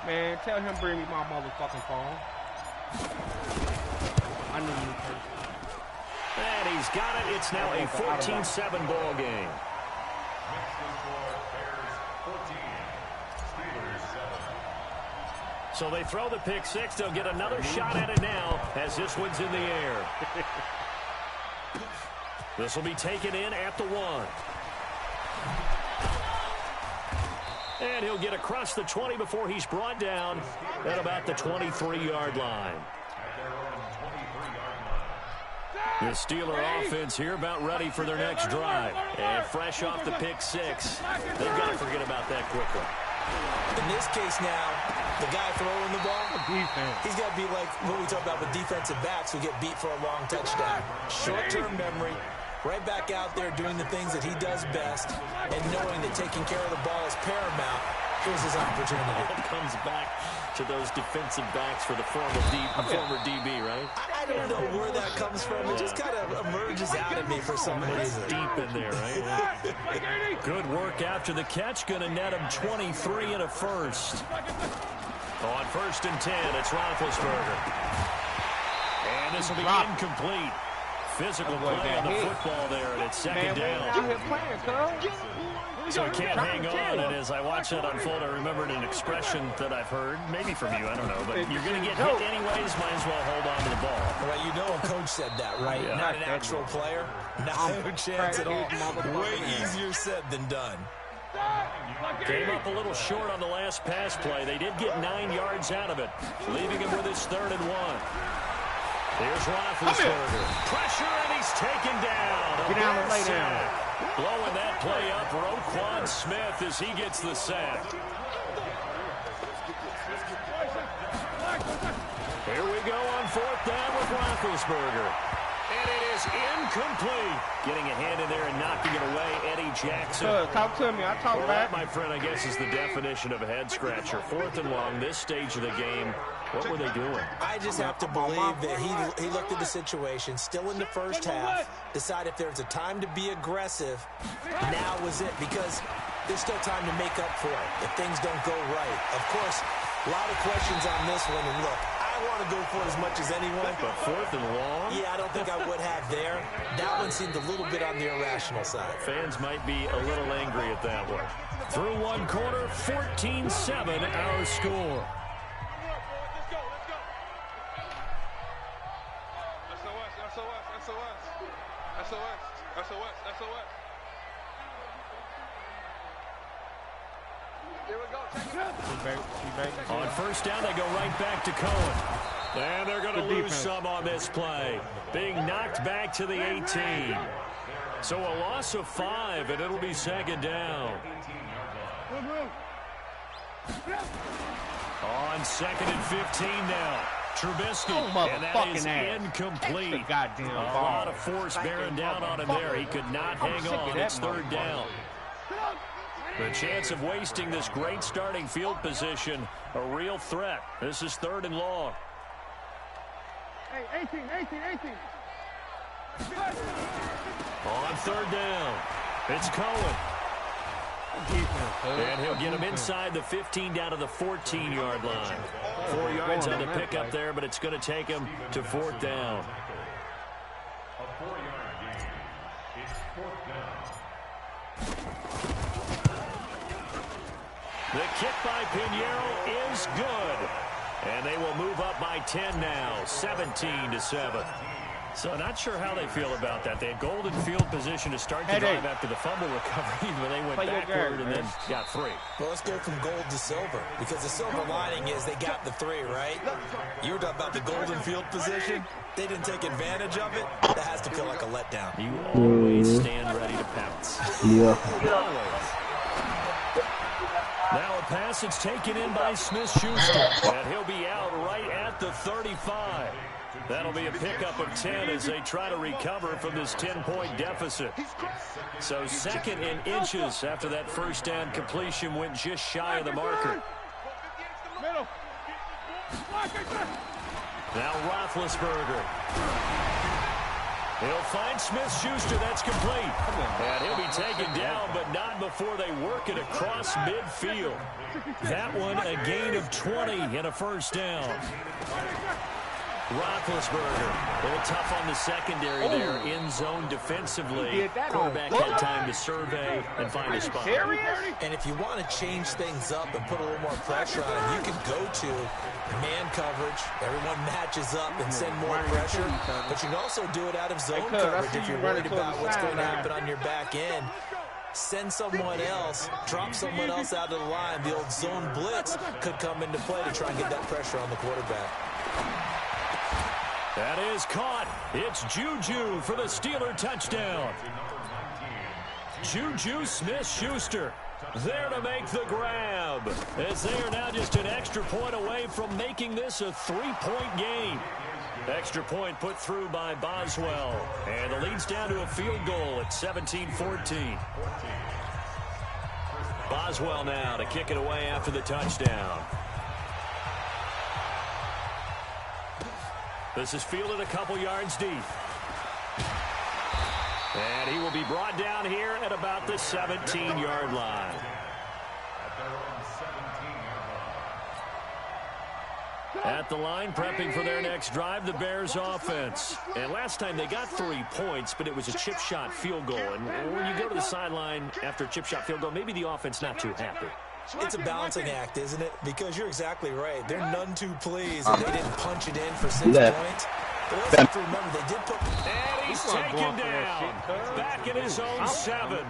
Man, tell him bring me my motherfucking phone. I need you to. And he's got it. It's now a 14-7 ball game. So they throw the pick six. They'll get another shot at it now as this one's in the air. This will be taken in at the 1. And he'll get across the 20 before he's brought down at about the 23-yard line. The Steeler offense here about ready for their next drive. And fresh off the pick six, they've got to forget about that quickly. In this case now, the guy throwing the ball, he's got to be like what we talk about with defensive backs who get beat for a long touchdown. Short-term memory, right back out there doing the things that he does best, and knowing that taking care of the ball is paramount. Here's his opportunity. It comes back to those defensive backs for the former DB, right? I don't know where that comes from. It just kind of emerges out of me for some reason. Deep in there, right? Good work after the catch. Going to net him 23 and a first. On 1st and 10, it's Roethlisberger. And this will be incomplete. Physical play on the football there, and it's 2nd down. So he can't hang on, and as I watch that unfold, I remembered an expression that I've heard, maybe from you, I don't know, but you're going to get hit anyways, might as well hold on to the ball. Well, you know a coach said that, right? Yeah. Not an actual player. No chance at all. Way easier said than done. Came up a little short on the last pass play. They did get 9 yards out of it, leaving him with his 3rd and 1. Here's Roethlisberger. Pressure, and he's taken down. Get down and lay down. Blowing that play up, Roquan Smith, as he gets the sack. Here we go on 4th down with Roethlisberger. And it is incomplete. Getting a hand in there and knocking it away, Eddie Jackson. Talk to me. I talk Well, back. that, my friend, I guess is the definition of a head-scratcher. 4th and long, this stage of the game. What were they doing? I just have to believe that he looked at the situation, still in the first half, decided if there's a time to be aggressive, now was it, because there's still time to make up for it if things don't go right. Of course, a lot of questions on this one, and look, I want to go for it as much as anyone. But 4th and long? Yeah, I don't think I would have there. That one seemed a little bit on the irrational side. Fans might be a little angry at that one. Through one quarter, 14-7 our score. SOS. Here we go. On 1st down, they go right back to Cohen. And they're going to lose some on this play, being knocked back to the 18. So a loss of 5, and it'll be second down. On 2nd and 15 now. Trubisky, and that is incomplete. A lot of force bearing down on him there. He could not hang on. It's 3rd down. The chance of wasting this great starting field position, a real threat. This is 3rd and long. Hey, 18. On 3rd down, it's Cohen. And he'll get him inside the 15 down to the 14-yard line. 4 yards on the pickup there, but it's going to take him to 4th down. A 4-yard gain. It's 4th down. The kick by Pinheiro is good. And they will move up by 10 now, 17-7. So not sure how they feel about that. They had golden field position to start the drive after the fumble recovery, but they went backward and then got 3. Well, let's go from gold to silver, because the silver lining is they got the 3, right? You were talking about the golden field position. They didn't take advantage of it. That has to feel like a letdown. You always stand ready to pounce. Yeah. Always. Now a pass that's taken in by Smith-Schuster, and he'll be out right at the 35. That'll be a pickup of 10 as they try to recover from this 10-point deficit. So 2nd and inches after that first down completion went just shy of the marker. Now Roethlisberger. He'll find Smith-Schuster. That's complete. And he'll be taken down, but not before they work it across midfield. That one a gain of 20 and a first down. Roethlisberger, a little tough on the secondary there, in zone defensively. Quarterback had time to survey and find a spot. And if you want to change things up and put a little more pressure on him, you can go to man coverage. Everyone matches up and send more pressure. But you can also do it out of zone coverage if you're worried about what's going to happen on your back end. Send someone else, drop someone else out of the line. The old zone blitz could come into play to try and get that pressure on the quarterback. That is caught. It's Juju for the Steeler touchdown. Juju Smith-Schuster there to make the grab, as they are now just an extra point away from making this a 3-point game. Extra point put through by Boswell, and the lead's down to a field goal at 17-14. Boswell now to kick it away after the touchdown. This is fielded a couple yards deep. And he will be brought down here at about the 17-yard line. At the line, prepping for their next drive, the Bears offense. And last time they got 3 points, but it was a chip shot field goal. And when you go to the sideline after a chip shot field goal, maybe the offense not too happy. It's a balancing act, isn't it? Because you're exactly right. They're none too pleased that they didn't punch it in for 6 points. But also have to remember they did put... And he's taken down. Back in his own 7.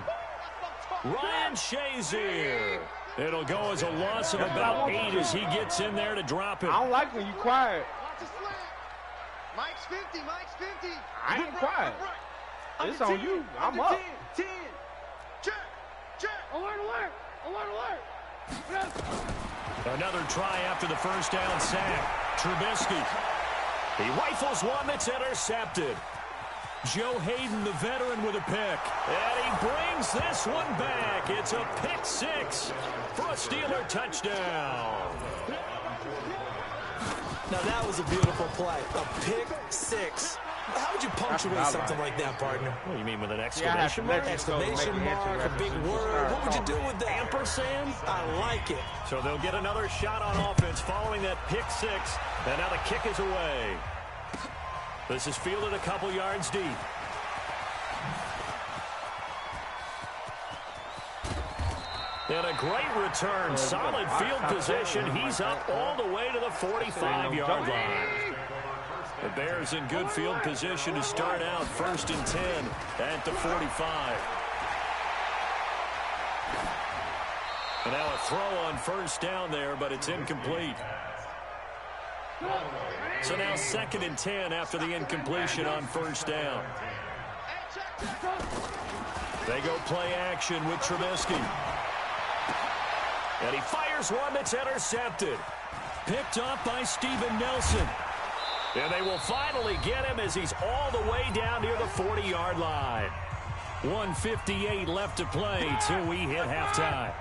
Ryan Shazier. It'll go as a loss of about 8 as he gets in there to drop it. I don't like when you quiet. Mike's 50. I ain't quiet. It's on you. I'm up. 10. Check. Alert. Another try after the first down sack. Trubisky. He rifles one that's intercepted. Joe Hayden, the veteran, with a pick. And he brings this one back. It's a pick 6 for a Steeler touchdown. Now that was a beautiful play. A pick 6. How would you punctuate something like that, partner? What do you mean with an exclamation mark? Exclamation mark, a big word. What would you do with that? Ampersand? I like it. So they'll get another shot on offense following that pick 6. And now the kick is away. This is fielded a couple yards deep. And a great return. Solid field position. He's up all the way to the 45-yard line. The Bears in good field position to start out 1st and 10 at the 45. And now a throw on first down there, but it's incomplete. So now 2nd and 10 after the incompletion on first down. They go play action with Trubisky. And he fires one that's intercepted. Picked off by Steven Nelson. And they will finally get him as he's all the way down near the 40-yard line. 1:58 left to play till we hit halftime.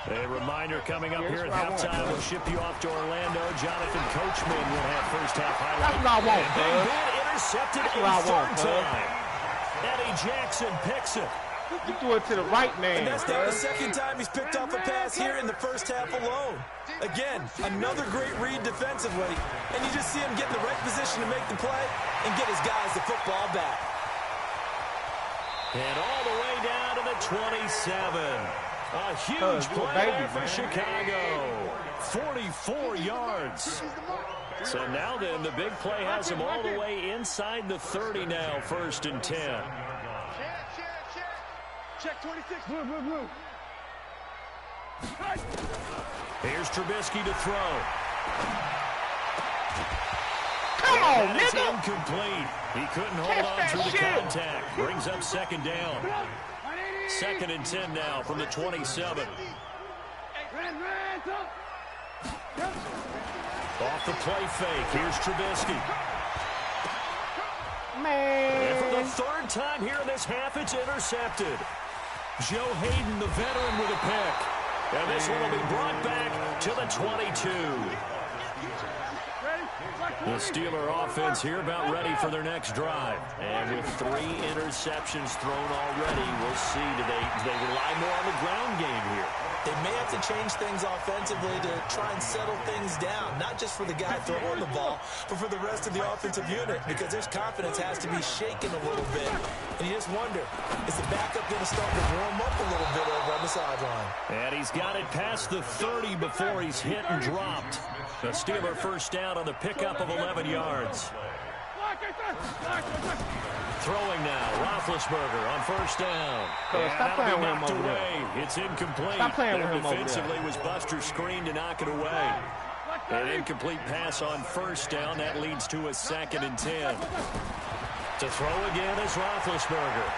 A reminder coming up here at halftime. We'll ship you off to Orlando. Jonathan Coachman will have first half highlights. That's what I want, Big Ben intercepted a third time. Eddie Jackson picks it. You threw it to the right man. And that's not the second time he's picked off a pass here in the first half alone. Again, another great read defensively. And you just see him get in the right position to make the play and get his guys the football back. And all the way down to the 27. A huge play for Chicago. 44 yards. So now then, the big play has him all the way inside the 30 now, 1st and 10. Check 26. Here's Trubisky to throw. Come on, that is nigga. incomplete. He couldn't hold on through the contact. Brings up 2nd down. 2nd and 10 now from the 27. Off the play fake. Here's Trubisky. Man. And for the 3rd time here in this half, it's intercepted. Joe Hayden, the veteran, with a pick. And this one will be brought back to the 22. The Steeler offense here about ready for their next drive. And with 3 interceptions thrown already, we'll see. Do they rely more on the ground game here? They may have to change things offensively to try and settle things down, not just for the guy throwing the ball, but for the rest of the offensive unit, because their confidence has to be shaken a little bit. And you just wonder, is the backup going to start to warm up a little bit over on the sideline? And he's got it past the 30 before he's hit and dropped. The Steeler first down on the pickup of 11 yards. Throwing now, Roethlisberger on first down. Stop playing with him over away. It's incomplete. Stop playing with him over there. Defensively was Buster screened to knock it away. An incomplete pass on first down. That leads to a 2nd and 10. To throw again is Roethlisberger.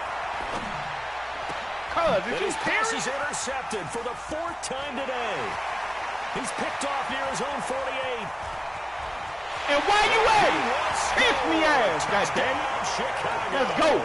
And his pass is intercepted for the 4th time today. He's picked off near his own 48. And why you at? Kiss me ass, goddamn. Let's go.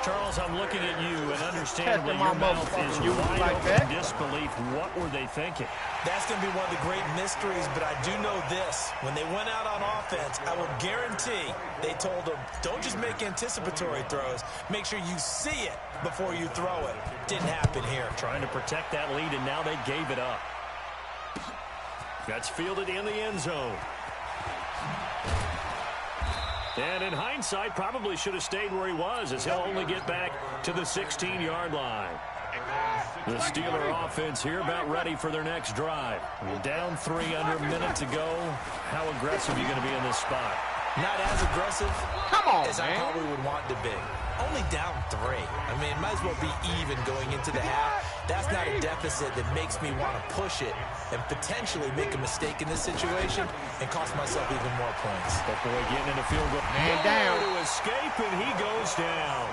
Charles, I'm looking at you, and understandably your mouth is wide open in disbelief. What were they thinking? That's going to be one of the great mysteries, but I do know this. When they went out on offense, I will guarantee they told them, don't just make anticipatory throws. Make sure you see it before you throw it. Didn't happen here. Trying to protect that lead, and now they gave it up. That's fielded in the end zone. And in hindsight, probably should have stayed where he was, as he'll only get back to the 16-yard line. The Steeler offense here about ready for their next drive. Down 3 under a minute to go. How aggressive are you going to be in this spot? Not as aggressive as I probably would want to be. Only down 3. I mean, it might as well be even going into the half. That's not a deficit that makes me want to push it and potentially make a mistake in this situation and cost myself even more points. Before getting in the field goal. Man down. To escape, and he goes down.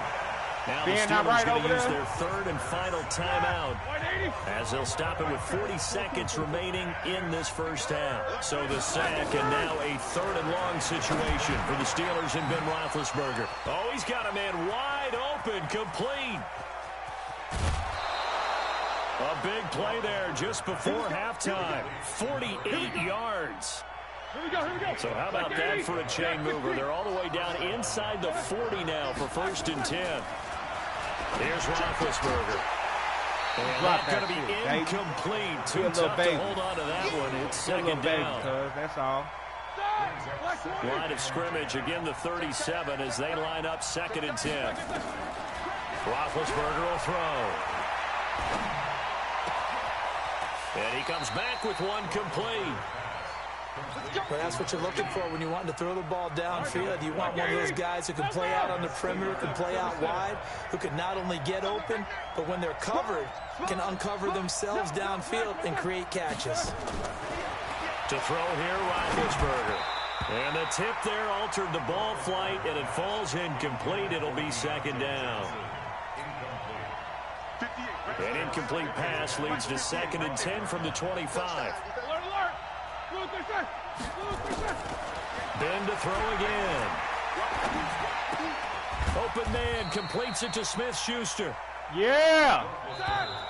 Now the Being Steelers right going to use there. their 3rd and final timeout as they'll stop it with 40 seconds remaining in this first half. So the sack, and now a 3rd and long situation for the Steelers and Ben Roethlisberger. Oh, he's got a man wide open, complete. A big play there just before halftime. 48 yards. Here we go. So how about that for a chain mover? They're all the way down inside the 40 now for 1st and 10. Here's Roethlisberger. And that's going to be incomplete. Too tough to hold on to that one. It's 2nd down. That's all. Line of scrimmage, again the 37 as they line up 2nd and 10. Roethlisberger will throw. And he comes back with one complete. But that's what you're looking for when you want to throw the ball downfield. You want one of those guys who can play out on the perimeter, can play out wide, who can not only get open, but when they're covered, can uncover themselves downfield and create catches. To throw here, Roethlisberger. And the tip there altered the ball flight, and it falls incomplete. It'll be second down. An incomplete pass leads to 2nd and 10 from the 25. Ben to throw again. Open man completes it to Smith-Schuster. Yeah.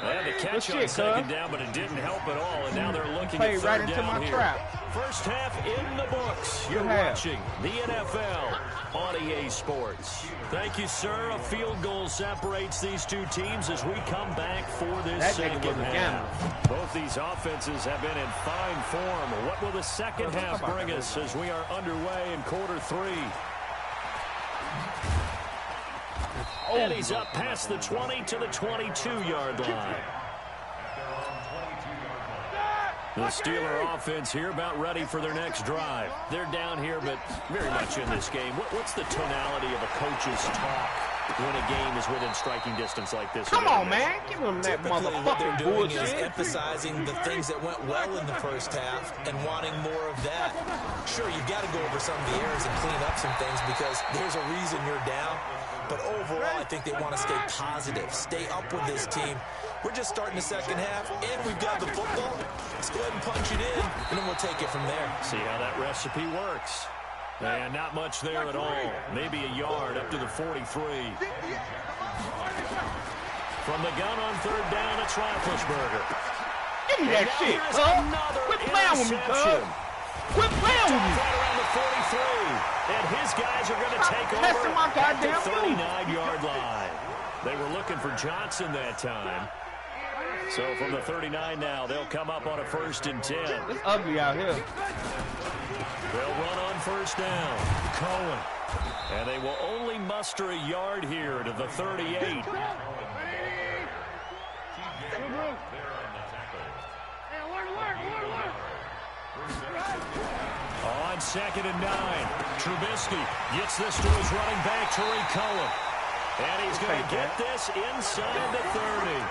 And the catch on second down, but it didn't help at all. And now they're looking at third right into down my here. trap. First half in the books. You're watching the NFL on EA Sports. Thank you, sir. A field goal separates these two teams as we come back for this second half. Both these offenses have been in fine form. What will the second half bring us as we are underway in quarter 3? And he's up past the 20 to the 22-yard line. The Steeler offense here about ready for their next drive. They're down here, but very much in this game. What's the tonality of a coach's talk when a game is within striking distance like this? Come on, man. Give them that motherfucking bullshit. Is emphasizing the things that went well in the first half and wanting more of that. Sure, you've got to go over some of the errors and clean up some things because there's a reason you're down. But overall, I think they want to stay positive, stay up with this team. We're just starting the second half, and we've got the football. Let's go ahead and punch it in, and then we'll take it from there. See how that recipe works. And not much there at all. Maybe a yard up to the 43. From the gun on third down, it's Roethlisberger. Give me that shit, Quit playing with me, cuz. Quit playing with me. Right around the 43. And his guys are going to take over at the 39-yard line. They were looking for Johnson that time. So from the 39 now, they'll come up on a 1st and 10. It's ugly out here. They'll run on first down. Cohen. And they will only muster a yard here to the 38. On 2nd and 9, Trubisky gets this to his running back, Tariq Cohen. And he's going to get this inside the 30.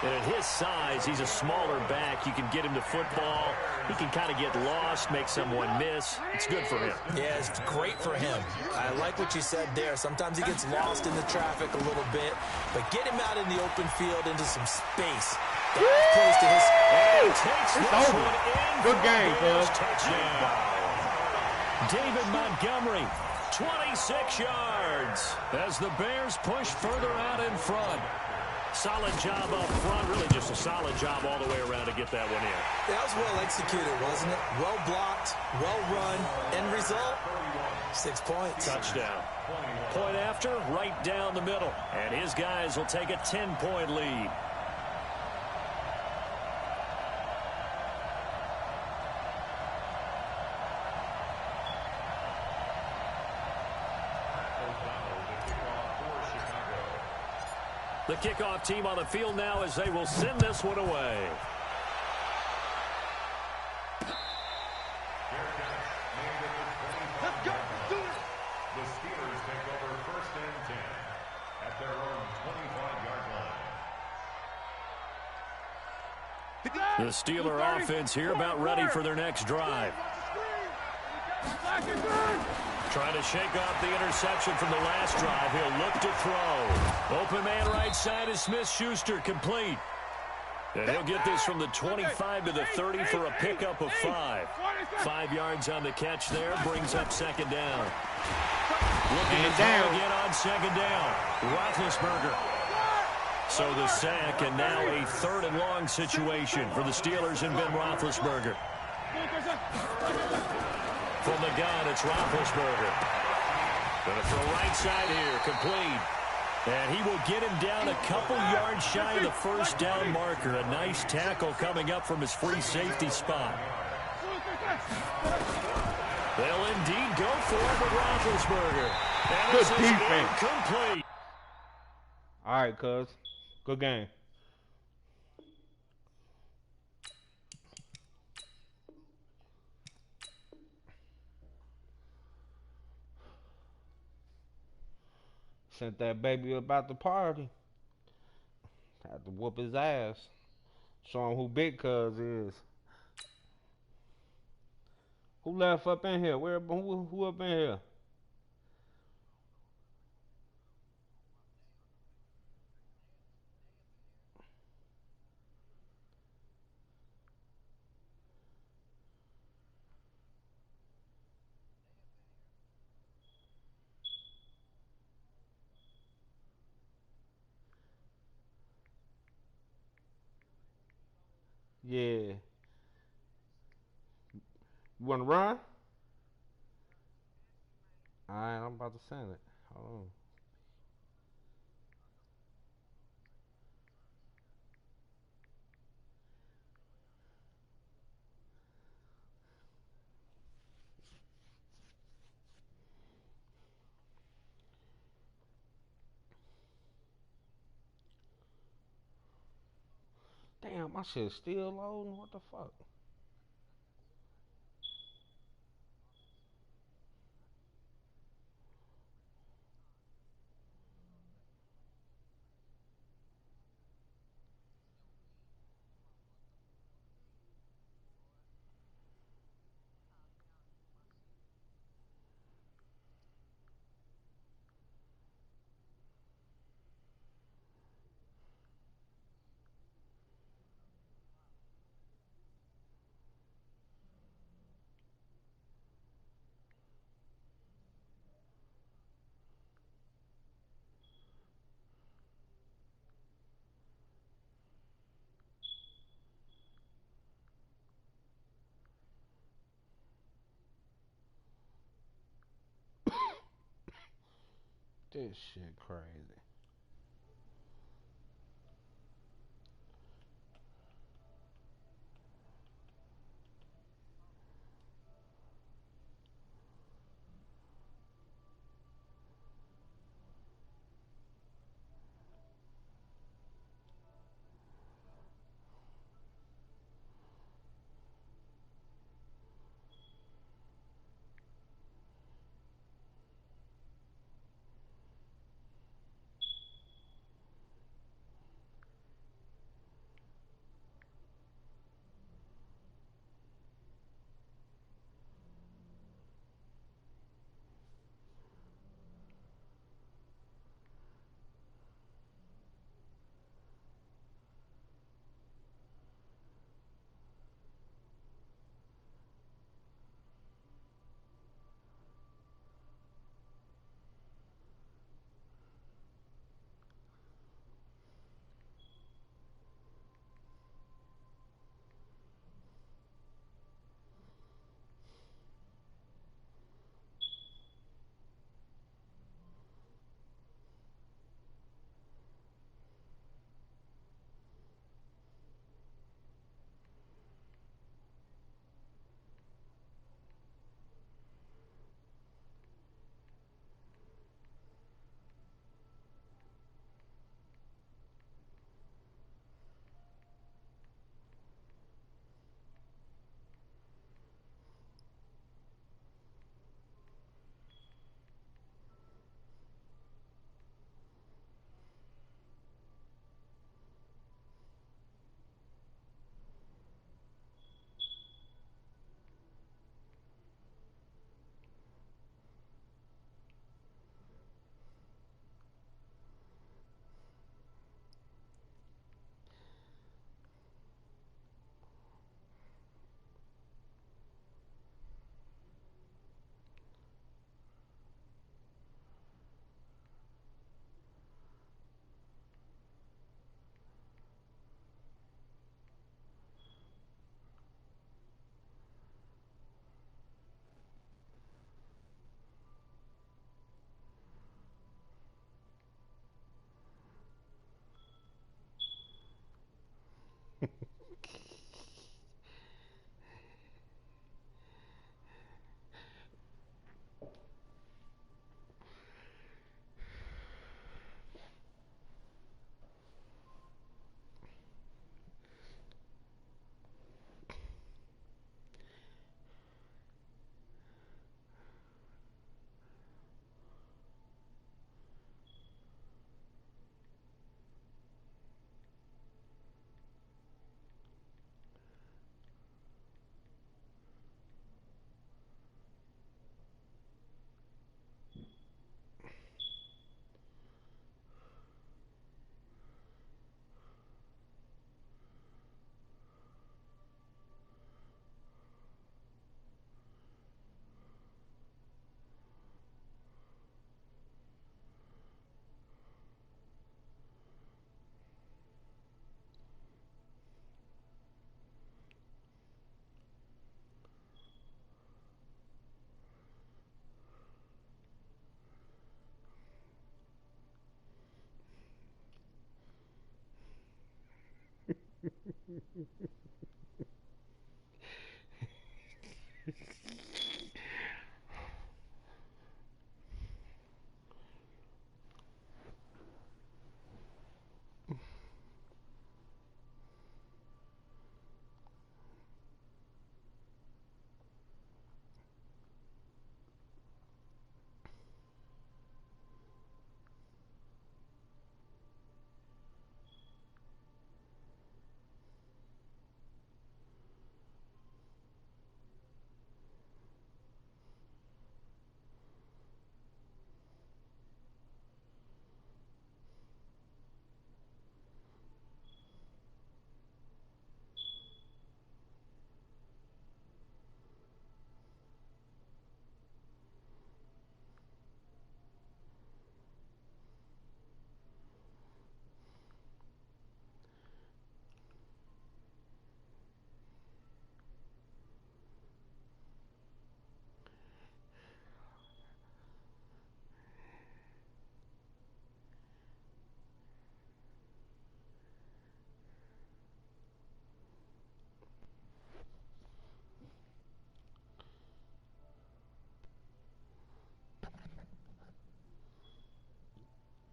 And at his size, he's a smaller back. You can get him to football. He can kind of get lost, make someone miss. It's good for him. Yeah, it's great for him. I like what you said there. Sometimes he gets lost in the traffic a little bit, but get him out in the open field into some space. That's close to his. And he takes this one in. Good game, Phil. Touchdown. David Montgomery, 26 yards as the Bears push further out in front. Solid job up front, really just a solid job all the way around to get that one in. That was well executed, wasn't it? Well blocked, well run, end result, 6 points. Touchdown. Point after, right down the middle. And his guys will take a 10-point lead. The kickoff team on the field now as they will send this one away. Let's go. Do it. The Steelers take over 1st and 10 at their own 25-yard line. The Steeler offense here about ready for their next drive. Trying to shake off the interception from the last drive. He'll look to throw. Open man right side is Smith-Schuster, complete. And he'll get this from the 25 to the 30 for a pickup of 5. 5 yards on the catch there, brings up 2nd down. Looking to throw again on 2nd down. Roethlisberger. So the sack, and now a 3rd and long situation for the Steelers and Ben Roethlisberger. From the gun, it's Roethlisberger. Going to throw right side here, complete. And he will get him down a couple yards shy of the 1st down marker. A nice tackle coming up from his free safety spot. They'll indeed go for it with Roethlisberger. And good this is defense. incomplete. All right, cuz. Good game. Sent that baby up out the party. Had to whoop his ass. Show him who Big Cuz is. Who left up in here? Who up in here? Yeah. You wanna run? Alright, I'm about to send it. Hold on. Damn, my shit's still loading. What the fuck? This shit crazy.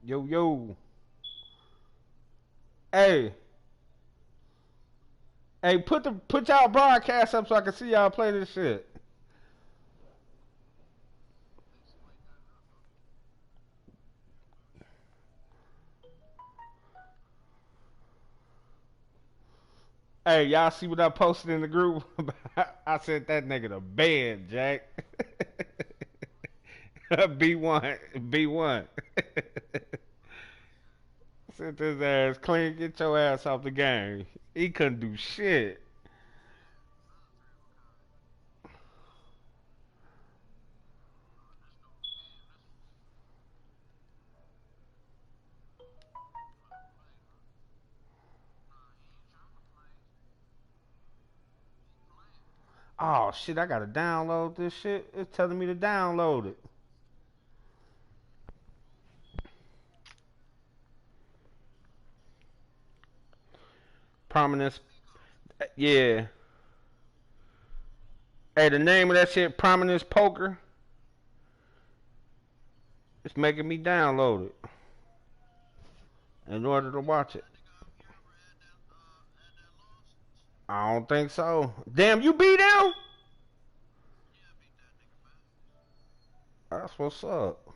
Yo, yo. Hey. Hey, put y'all broadcast up so I can see y'all play this shit. Hey, y'all see what I posted in the group? I sent that nigga to bed, Jack. B1. B1. Sent his ass clean. Get your ass off the game. He couldn't do shit. Oh shit, I gotta download this shit. It's telling me to download it. Prominence. Yeah. Hey, the name of that shit, Prominence Poker. It's making me download it in order to watch it. I don't think so. Damn, you beat him? That's what's up.